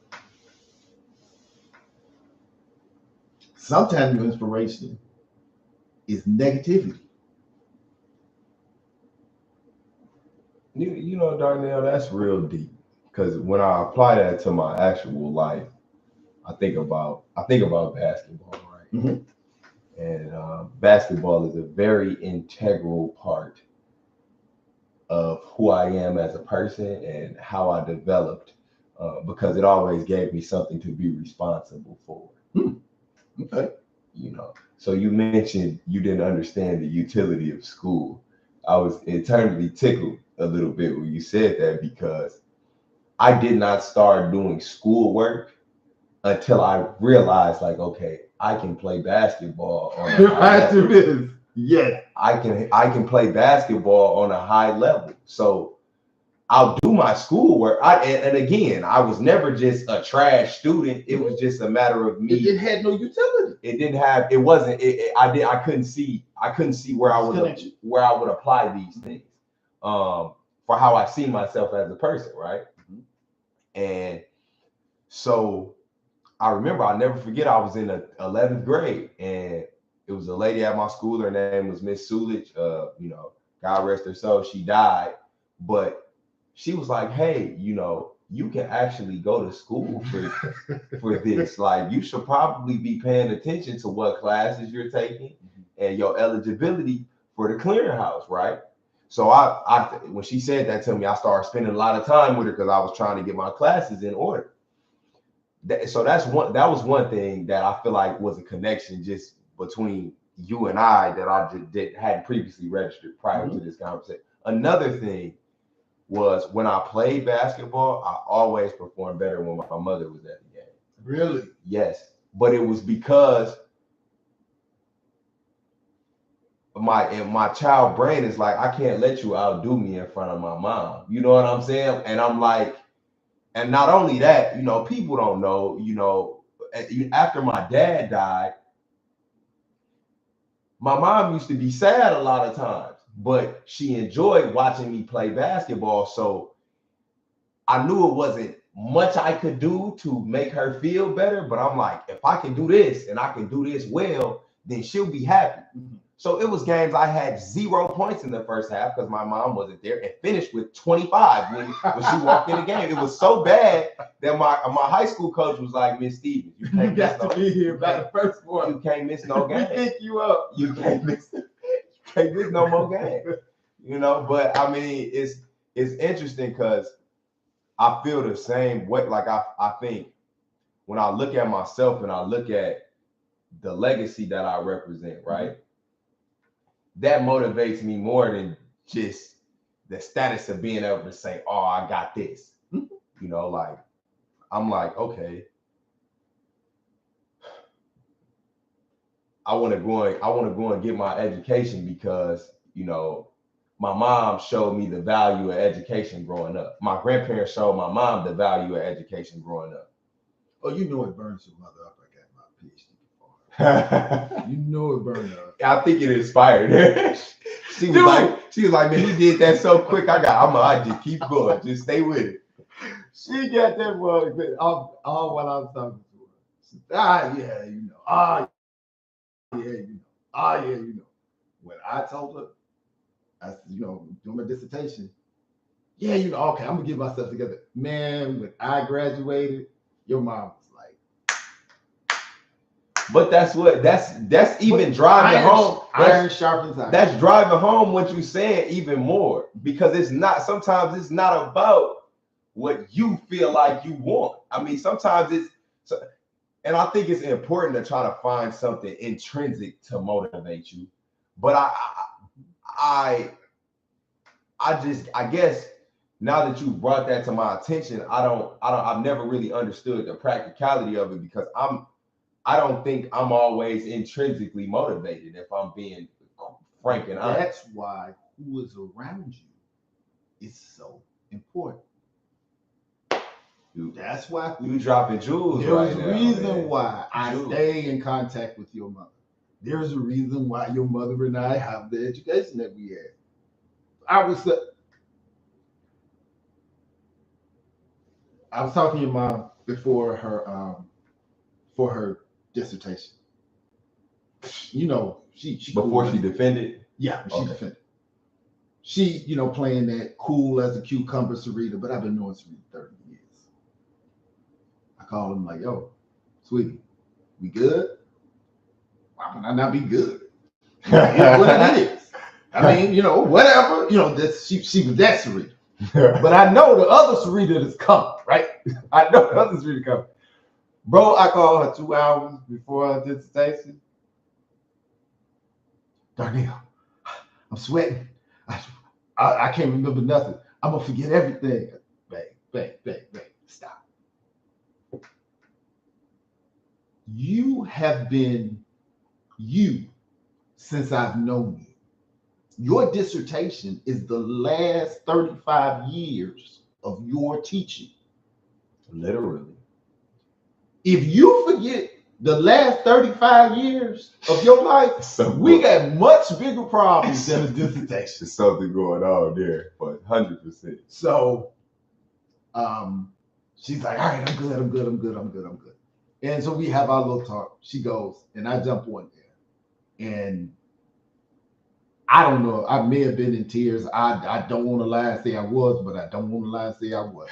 Sometimes your inspiration is negativity. Darnell, that's real deep. Because when I apply that to my actual life, I think about basketball, right? Mm-hmm. And basketball is a very integral part of who I am as a person and how I developed, because it always gave me something to be responsible for. Okay. So you mentioned you didn't understand the utility of school. I was eternally tickled a little bit when you said that, because I did not start doing schoolwork until I realized, like, okay, I can play basketball on a high level. Yes. I can play basketball on a high level. So I'll do my schoolwork. And again, I was never just a trash student. It was just a matter of me. It had no utility. It didn't have. It wasn't. I couldn't see where I would apply these things. For how I see myself as a person, right? And so I remember, I'll never forget, I was in the 11th grade, and it was a lady at my school. Her name was Miss Sulich. You know, God rest her soul, she died. But she was like, hey, you know, you can actually go to school for this. Like, you should probably be paying attention to what classes you're taking and your eligibility for the clearinghouse, right? So I when she said that to me, I started spending a lot of time with her because I was trying to get my classes in order. So that was one thing that I feel like was a connection just between you and I that I just hadn't previously registered prior to this conversation. Another thing was when I played basketball, I always performed better when my mother was at the game. Really? Yes, but it was because my child brain is like, I can't let you outdo me in front of my mom. You know what I'm saying? And I'm like, and not only that, you know, people don't know, you know, after my dad died, my mom used to be sad a lot of times, but she enjoyed watching me play basketball. So I knew it wasn't much I could do to make her feel better, but I'm like, if I can do this and I can do this well, then she'll be happy. So it was games I had 0 points in the first half because my mom wasn't there, and finished with 25 when she walked in the game. It was so bad that my high school coach was like, Miss Stevens, you can't got to be here by the first one. You can't miss no game. We pick you up. You can't miss no more game. You know, but I mean, it's interesting because I feel the same way. Like I think when I look at myself and I look at the legacy that I represent, right? That motivates me more than just the status of being able to say, oh, I got this. You know, like, I'm like, okay, I want to go and get my education because, you know, my mom showed me the value of education growing up. My grandparents showed my mom the value of education growing up. Oh, you know it burns your mother up. I got my PhD. You know it burned her. I think it inspired her. She was like, man, he did that so quick. I just keep going. Just stay with it. She got that one all while I was talking to her. She said, yeah, you know. Yeah, you know. Yeah, you know. When I told her, I said, you know, doing my dissertation. Yeah, you know, okay, I'm gonna get myself together. Man, when I graduated, your mom was like, but that's even driving home. Iron sharpens iron. That's driving home what you saying even more, because sometimes it's not about what you feel like you want. I mean, sometimes and I think it's important to try to find something intrinsic to motivate you. But I guess now that you brought that to my attention, I've never really understood the practicality of it, because I don't think I'm always intrinsically motivated, if I'm being frank and honest. That's why who is around you is so important. That's why you dropping jewels right now. There's a reason why I stay in contact with your mother. There's a reason why your mother and I have the education that we had. I was talking to your mom before her for her dissertation. You know, she before she defended. Yeah, she defended. She, you know, playing that cool as a cucumber Sarita, but I've been knowing Sarita 30 years. I call him like, yo, sweetie, we good? Why would I not be good? It's what it is. I mean, you know, whatever. You know, she was that Sarita. But I know the other Sarita that's coming, right? I know the other Sarita coming. Bro, I called her 2 hours before her dissertation. Darnell, I'm sweating. I can't remember nothing. I'm going to forget everything. Babe, stop. You have been you since I've known you. Your dissertation is the last 35 years of your teaching. Literally. If you forget the last 35 years of your life, we got much bigger problems than a dissertation. There's something going on there, but 100%. So, She's like, all right, I'm good, I'm good, I'm good, I'm good, I'm good. And so we have our little talk. She goes, and I jump on there. And I don't know, I may have been in tears. I don't want to lie and say I was, but I don't want to lie and say I was.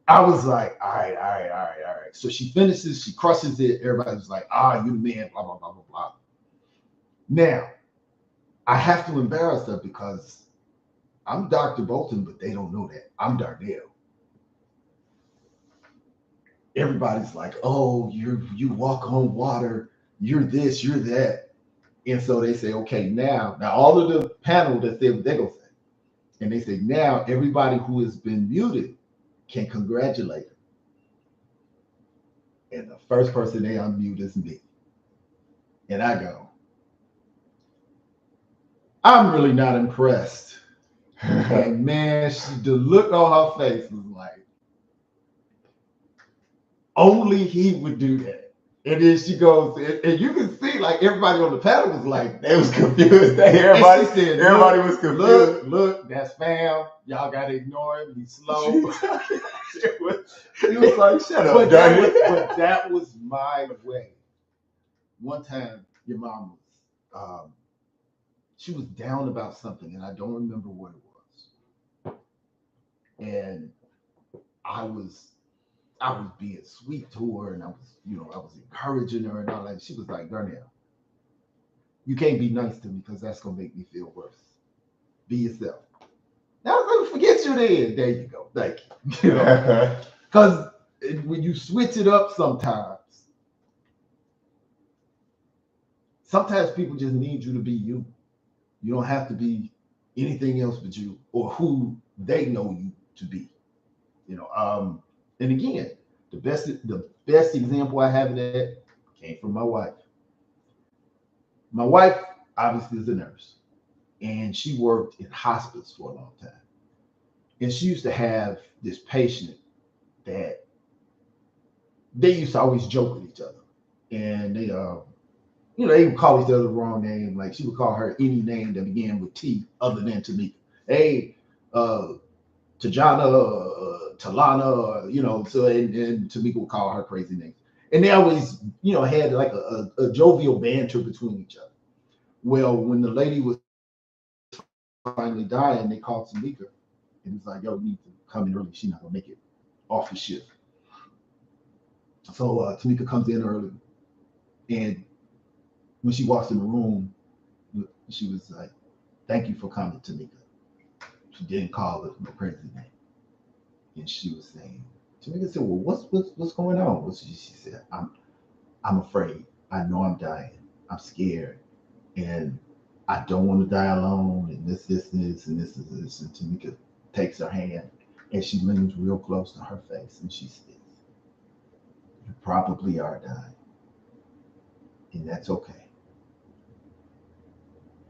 I was like, all right, all right, all right, all right. So she finishes, she crushes it. Everybody's like, you the man, blah, blah, blah, blah, blah. Now, I have to embarrass her because I'm Dr. Bolton, but they don't know that. I'm Darnell. Everybody's like, oh, you walk on water, you're this, you're that. And so they say, okay, now all of the panel that said what they're gonna say. And they say, now everybody who has been muted can congratulate her. And the first person they unmute is me. And I go, I'm really not impressed. And man, the look on her face was like, only he would do that. And then she goes, and you can see like everybody on the panel was like, they was confused. Everybody said, everybody was confused. Look, that's fam. Y'all gotta ignore him. Be slow. He was like, shut up, but that was my way. One time, your mom was, she was down about something, and I don't remember what it was. And I was being sweet to her, and I was encouraging her and all that. She was like, Darnell, you can't be nice to me because that's gonna make me feel worse. Be yourself. Now I was like, forget you then. There you go. Thank you. You know, because when you switch it up sometimes people just need you to be you. You don't have to be anything else but you or who they know you to be. You know, and again, the best example I have of that came from my wife. My wife obviously is a nurse, and she worked in hospice for a long time. And she used to have this patient that they used to always joke with each other. And they they would call each other the wrong name. Like she would call her any name that began with T other than Tamika. Hey, Tajana, Talana, so and Tamika would call her crazy names. And they always, had like a jovial banter between each other. Well, when the lady was finally dying, they called Tamika and it's like, yo, you need to come in early. She's not gonna make it off the shift. So Tamika comes in early, and when she walks in the room, she was like, thank you for coming, Tamika. She didn't call her no crazy name. And she was saying, Tamika said, well, what's going on? She said, I'm afraid. I know I'm dying. I'm scared. And I don't want to die alone. And this, and this, and this. And Tamika takes her hand and she leans real close to her face and she says, you probably are dying. And that's okay.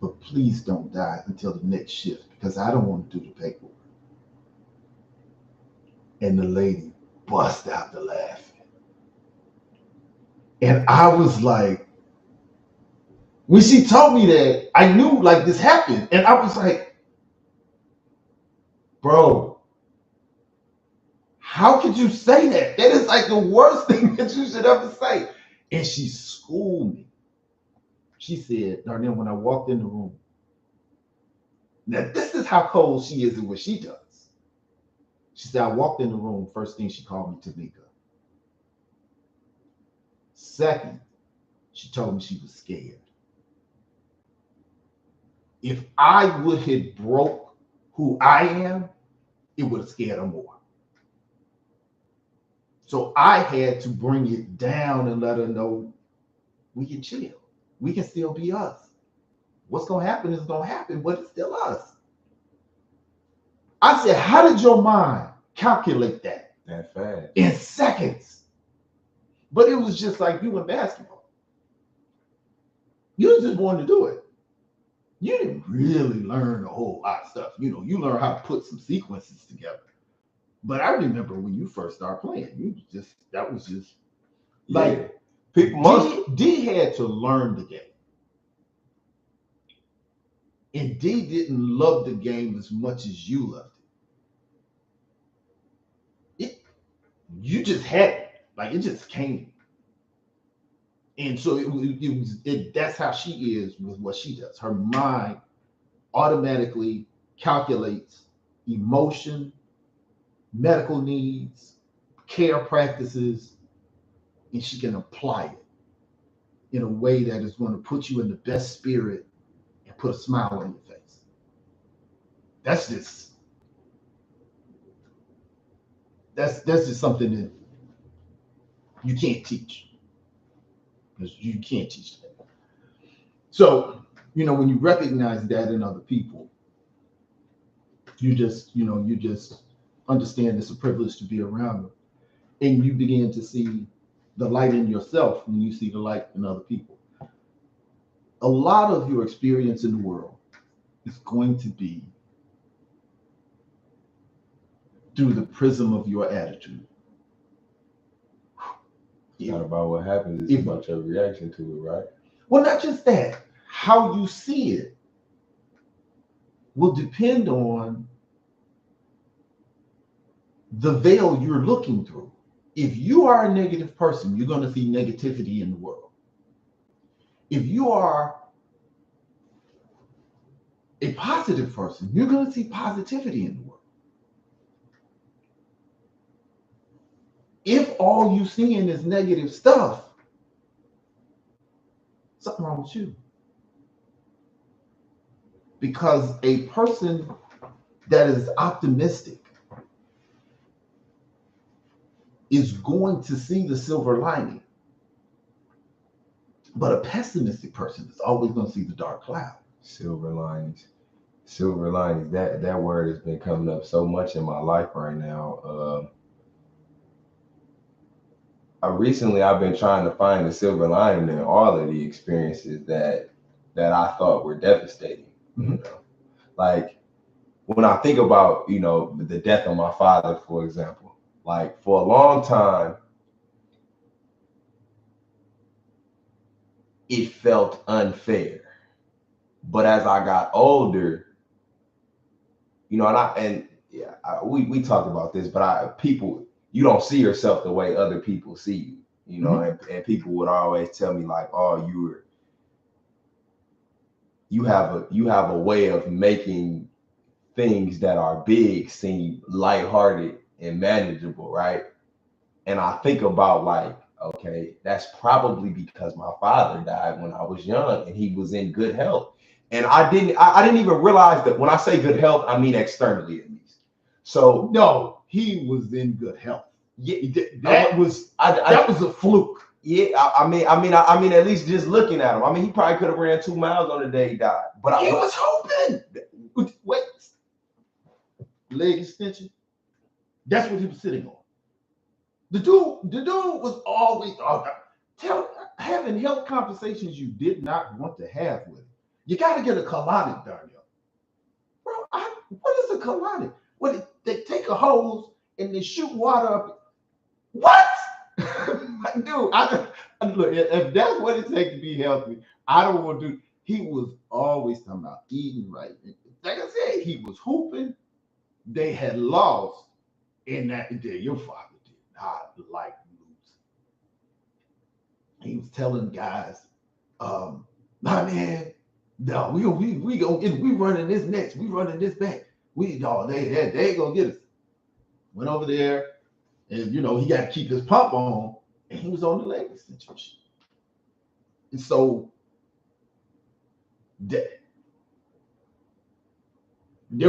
But please don't die until the next shift because I don't want to do the paperwork. And the lady bust out the laughing. And I was like, when she told me that, I knew like this happened. And I was like, bro, how could you say that? That is like the worst thing that you should ever say. And she schooled me. She said, Darnell, when I walked in the room, now this is how cold she is and what she does. She said, I walked in the room, first thing she called me Tamika. Second, she told me she was scared. If I would have broke who I am, it would have scared her more. So I had to bring it down and let her know we can chill. We can still be us. What's going to happen is going to happen, but it's still us. I said, how did your mind calculate that? That fast. In seconds. But it was just like you in basketball. You just wanted to do it. You didn't really learn a whole lot of stuff. You learn how to put some sequences together. But I remember when you first started playing, that was just like D had to learn the game. And D didn't love the game as much as you loved it. you just had it. Like it just came. And so that's how she is with what she does. Her mind automatically calculates emotion, medical needs, care practices, and she can apply it in a way that is going to put you in the best spirit and put a smile on your face. That's just something that you can't teach. Because you can't teach that. So, when you recognize that in other people, you just understand it's a privilege to be around them. And you begin to see the light in yourself when you see the light in other people. A lot of your experience in the world is going to be through the prism of your attitude. It's not about what happens, it's about your reaction to it, right? Well, not just that. How you see it will depend on the veil you're looking through. If you are a negative person, you're going to see negativity in the world. If you are a positive person, you're going to see positivity in the world. If all you're seeing is negative stuff, something wrong with you. Because a person that is optimistic is going to see the silver lining. But a pessimistic person is always going to see the dark cloud. Silver linings. Silver linings. That word has been coming up so much in my life right now. I've been trying to find the silver lining in all of the experiences that I thought were devastating. Mm-hmm. Like when I think about, the death of my father, for example, like for a long time, it felt unfair. But as I got older, we talked about this, but you don't see yourself the way other people see you, Mm-hmm. and people would always tell me like, oh, you have a way of making things that are big seem lighthearted and manageable, right? And I think about like, okay, that's probably because my father died when I was young and he was in good health. And I didn't even realize that when I say good health, I mean externally at least. So no, he was in good health. Yeah, that was a fluke. Yeah, I mean, at least just looking at him. I mean, he probably could have ran 2 miles on the day he died. But he was hoping. Wait, leg extension. That's what he was sitting on. The dude was always having health conversations you did not want to have with him. You got to get a colonic, Darnell. Bro, what is a colonic? What, they take a hose and they shoot water up. What? Dude, look, if that's what it takes to be healthy, I don't want to do. He was always talking about eating right. Like I said, he was hooping. They had lost, and your father did not like losing. He was telling guys, nah, man, no, we running this next, we running this back. They ain't gonna get us. Went over there, and he got to keep his pump on, and he was on the leg extension. And so there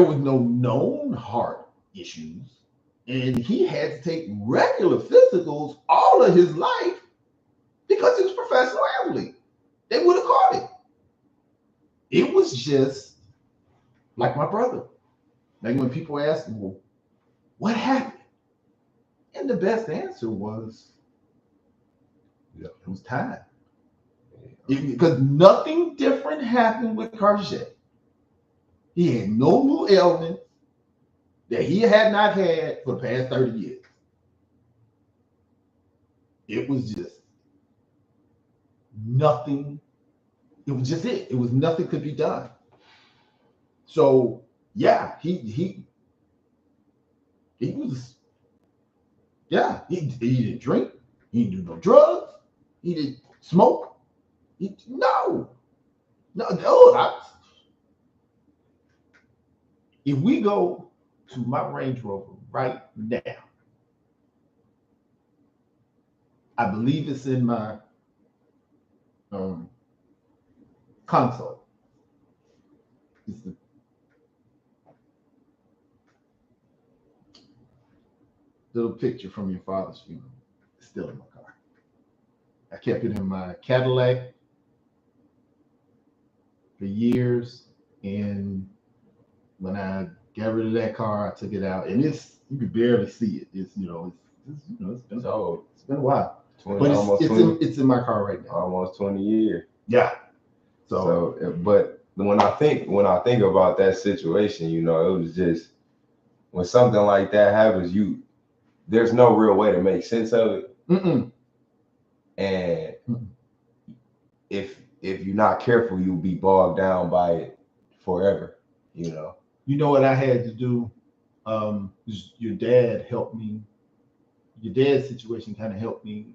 was no known heart issues, and he had to take regular physicals all of his life because he was a professional athlete. They would have caught it. It was just like my brother. Like when people ask him, well, what happened? And the best answer was, it was time. Because nothing different happened with Carjay. He had no new ailments that he had not had for the past 30 years. It was just nothing. It was just it. It was nothing could be done. So yeah, he was Yeah, he didn't drink. He didn't do no drugs. He didn't smoke. No, no, no. If we go to my Range Rover right now, I believe it's in my um, console. It's the little picture from your father's funeral. It's still in my car. I kept it in my Cadillac for years, and when I got rid of that car, I took it out, and you can barely see it. It's been a while, 20, but almost 20, it's in my car right now. almost 20 years. Yeah. But when I think about that situation, it was just when something like that happens, there's no real way to make sense of it. Mm-mm. And if you're not careful, you'll be bogged down by it forever. You know what I had to do? Your dad helped me. Your dad's situation kind of helped me.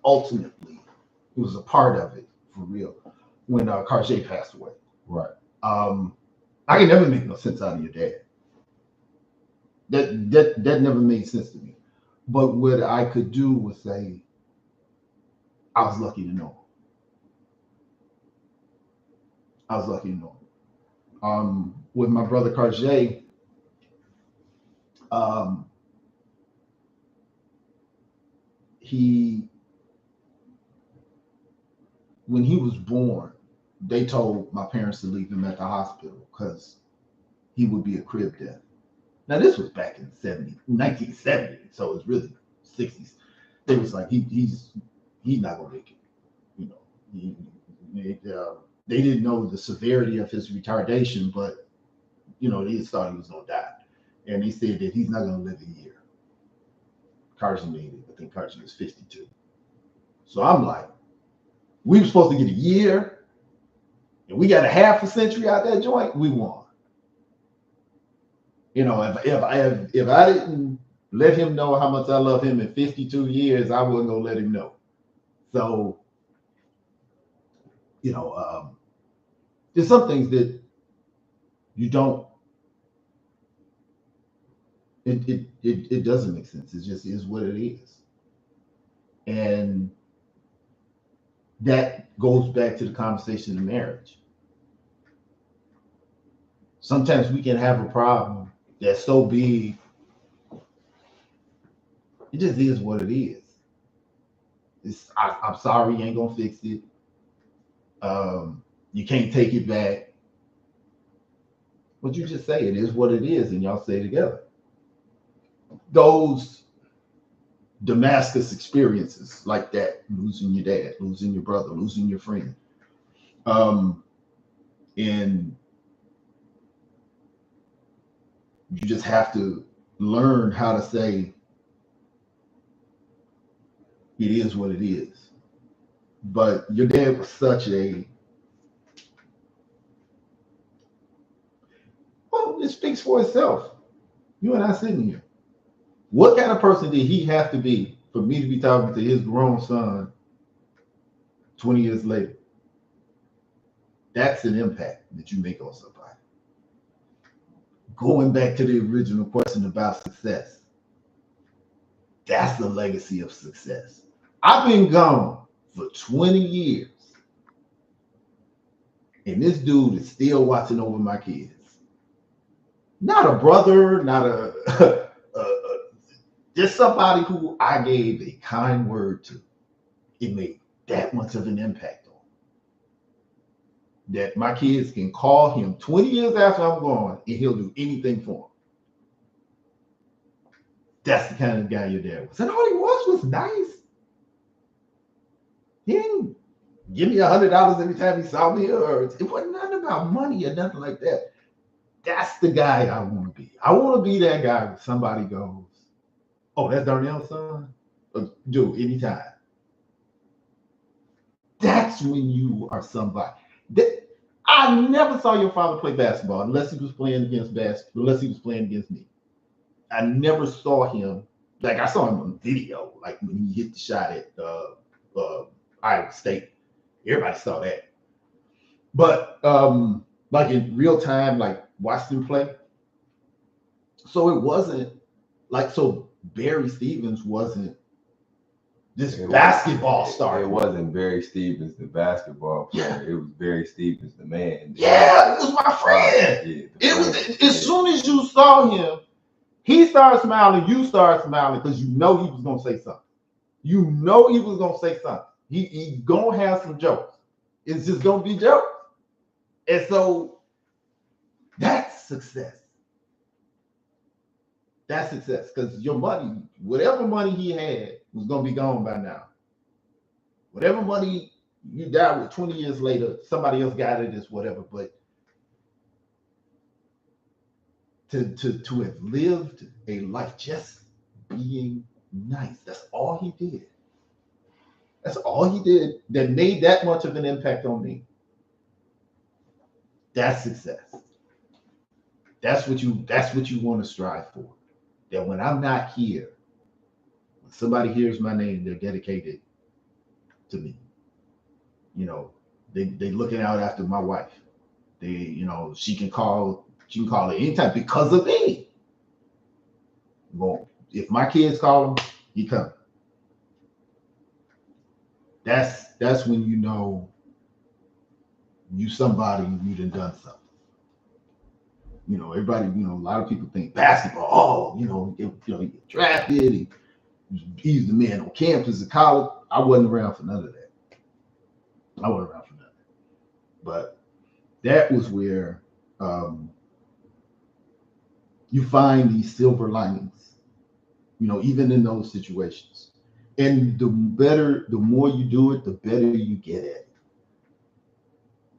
Ultimately, it was a part of it for real when Cartier passed away. Right. I can never make no sense out of your dad. That never made sense to me. But what I could do was say, I was lucky to know him. I was lucky to know him. With my brother Cartier, when he was born, they told my parents to leave him at the hospital because he would be a crib death. Now this was back in 1970, so it was really 60s. They was like he's not gonna make it. They didn't know the severity of his retardation, but they just thought he was gonna die, and they said that he's not gonna live a year. Carson made it. I think Carson was 52. So I'm like, we were supposed to get a year, and we got a half a century out that joint. We won. If I didn't let him know how much I love him in 52 years, I wasn't gonna let him know. So, there's some things that you don't. It doesn't make sense. It just is what it is, and that goes back to the conversation in marriage. Sometimes we can have a problem that's so big, it just is what it is. I'm sorry, you ain't gonna fix it. You can't take it back. But you just say it is what it is, and y'all stay together. Those Damascus experiences like that, losing your dad, losing your brother, losing your friend, and you just have to learn how to say it is what it is. But your dad was it speaks for itself. You and I sitting here. What kind of person did he have to be for me to be talking to his grown son 20 years later? That's an impact that you make on somebody. Going back to the original question about success, that's the legacy of success. I've been gone for 20 years, and this dude is still watching over my kids. Not a brother, not just somebody who I gave a kind word to. It made that much of an impact on. That my kids can call him 20 years after I'm gone, and he'll do anything for them. That's the kind of guy your dad was. And all he was nice. He didn't give me $100 every time he saw me, or it wasn't nothing about money or nothing like that. That's the guy I want to be. I want to be that guy where somebody goes, "Oh, that's Darnell's son." Do anytime. That's when you are somebody. I never saw your father play basketball unless he was playing against me. I never saw him Like I saw him on video, like when he hit the shot at Iowa State. Everybody saw that. But like in real time, like watched him play. So it wasn't like Barry Stevens wasn't this basketball star. It wasn't Barry Stevens, the basketball player. It was Barry Stevens, the man. Yeah, it was my friend. It was as soon as you saw him, he started smiling, you started smiling because you know he was gonna say something. You know he was gonna say something. He's gonna have some jokes. It's just gonna be jokes. And so that's success. That's success. Because your money, whatever money he had, was gonna be gone by now. Whatever money you died with 20 years later, somebody else got it as whatever. But to have lived a life just being nice, that's all he did. That's all he did that made that much of an impact on me. That's success. That's what you want to strive for. That when I'm not here, when somebody hears my name, they're dedicated to me. You know, they looking out after my wife. They, you know, she can call it anytime because of me. Well, if my kids call him, he come. That's when you know you somebody, you done something. You know, everybody, you know, a lot of people think basketball, you know, he get drafted, he's the man on campus at college. I wasn't around for none of that. But that was where you find these silver linings, you know, even in those situations. And the more you do it, the better you get at it.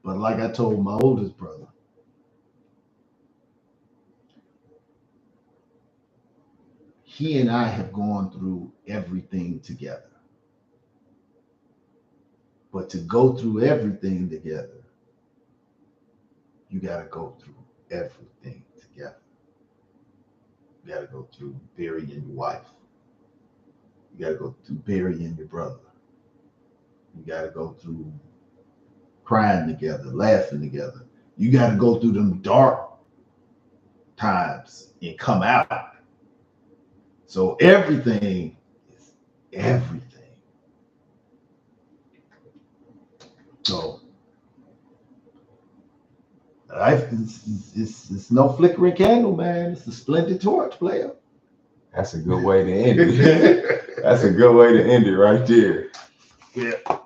But like I told my oldest brother, he and I have gone through everything together. But to go through everything together, you got to go through everything together. You got to go through burying your wife. You got to go through burying your brother. You got to go through crying together, laughing together. You got to go through them dark times and come out. So everything is everything. So life is no flickering candle, man. It's a splendid torch, player. That's a good way to end it. That's a good way to end it right there. Yeah.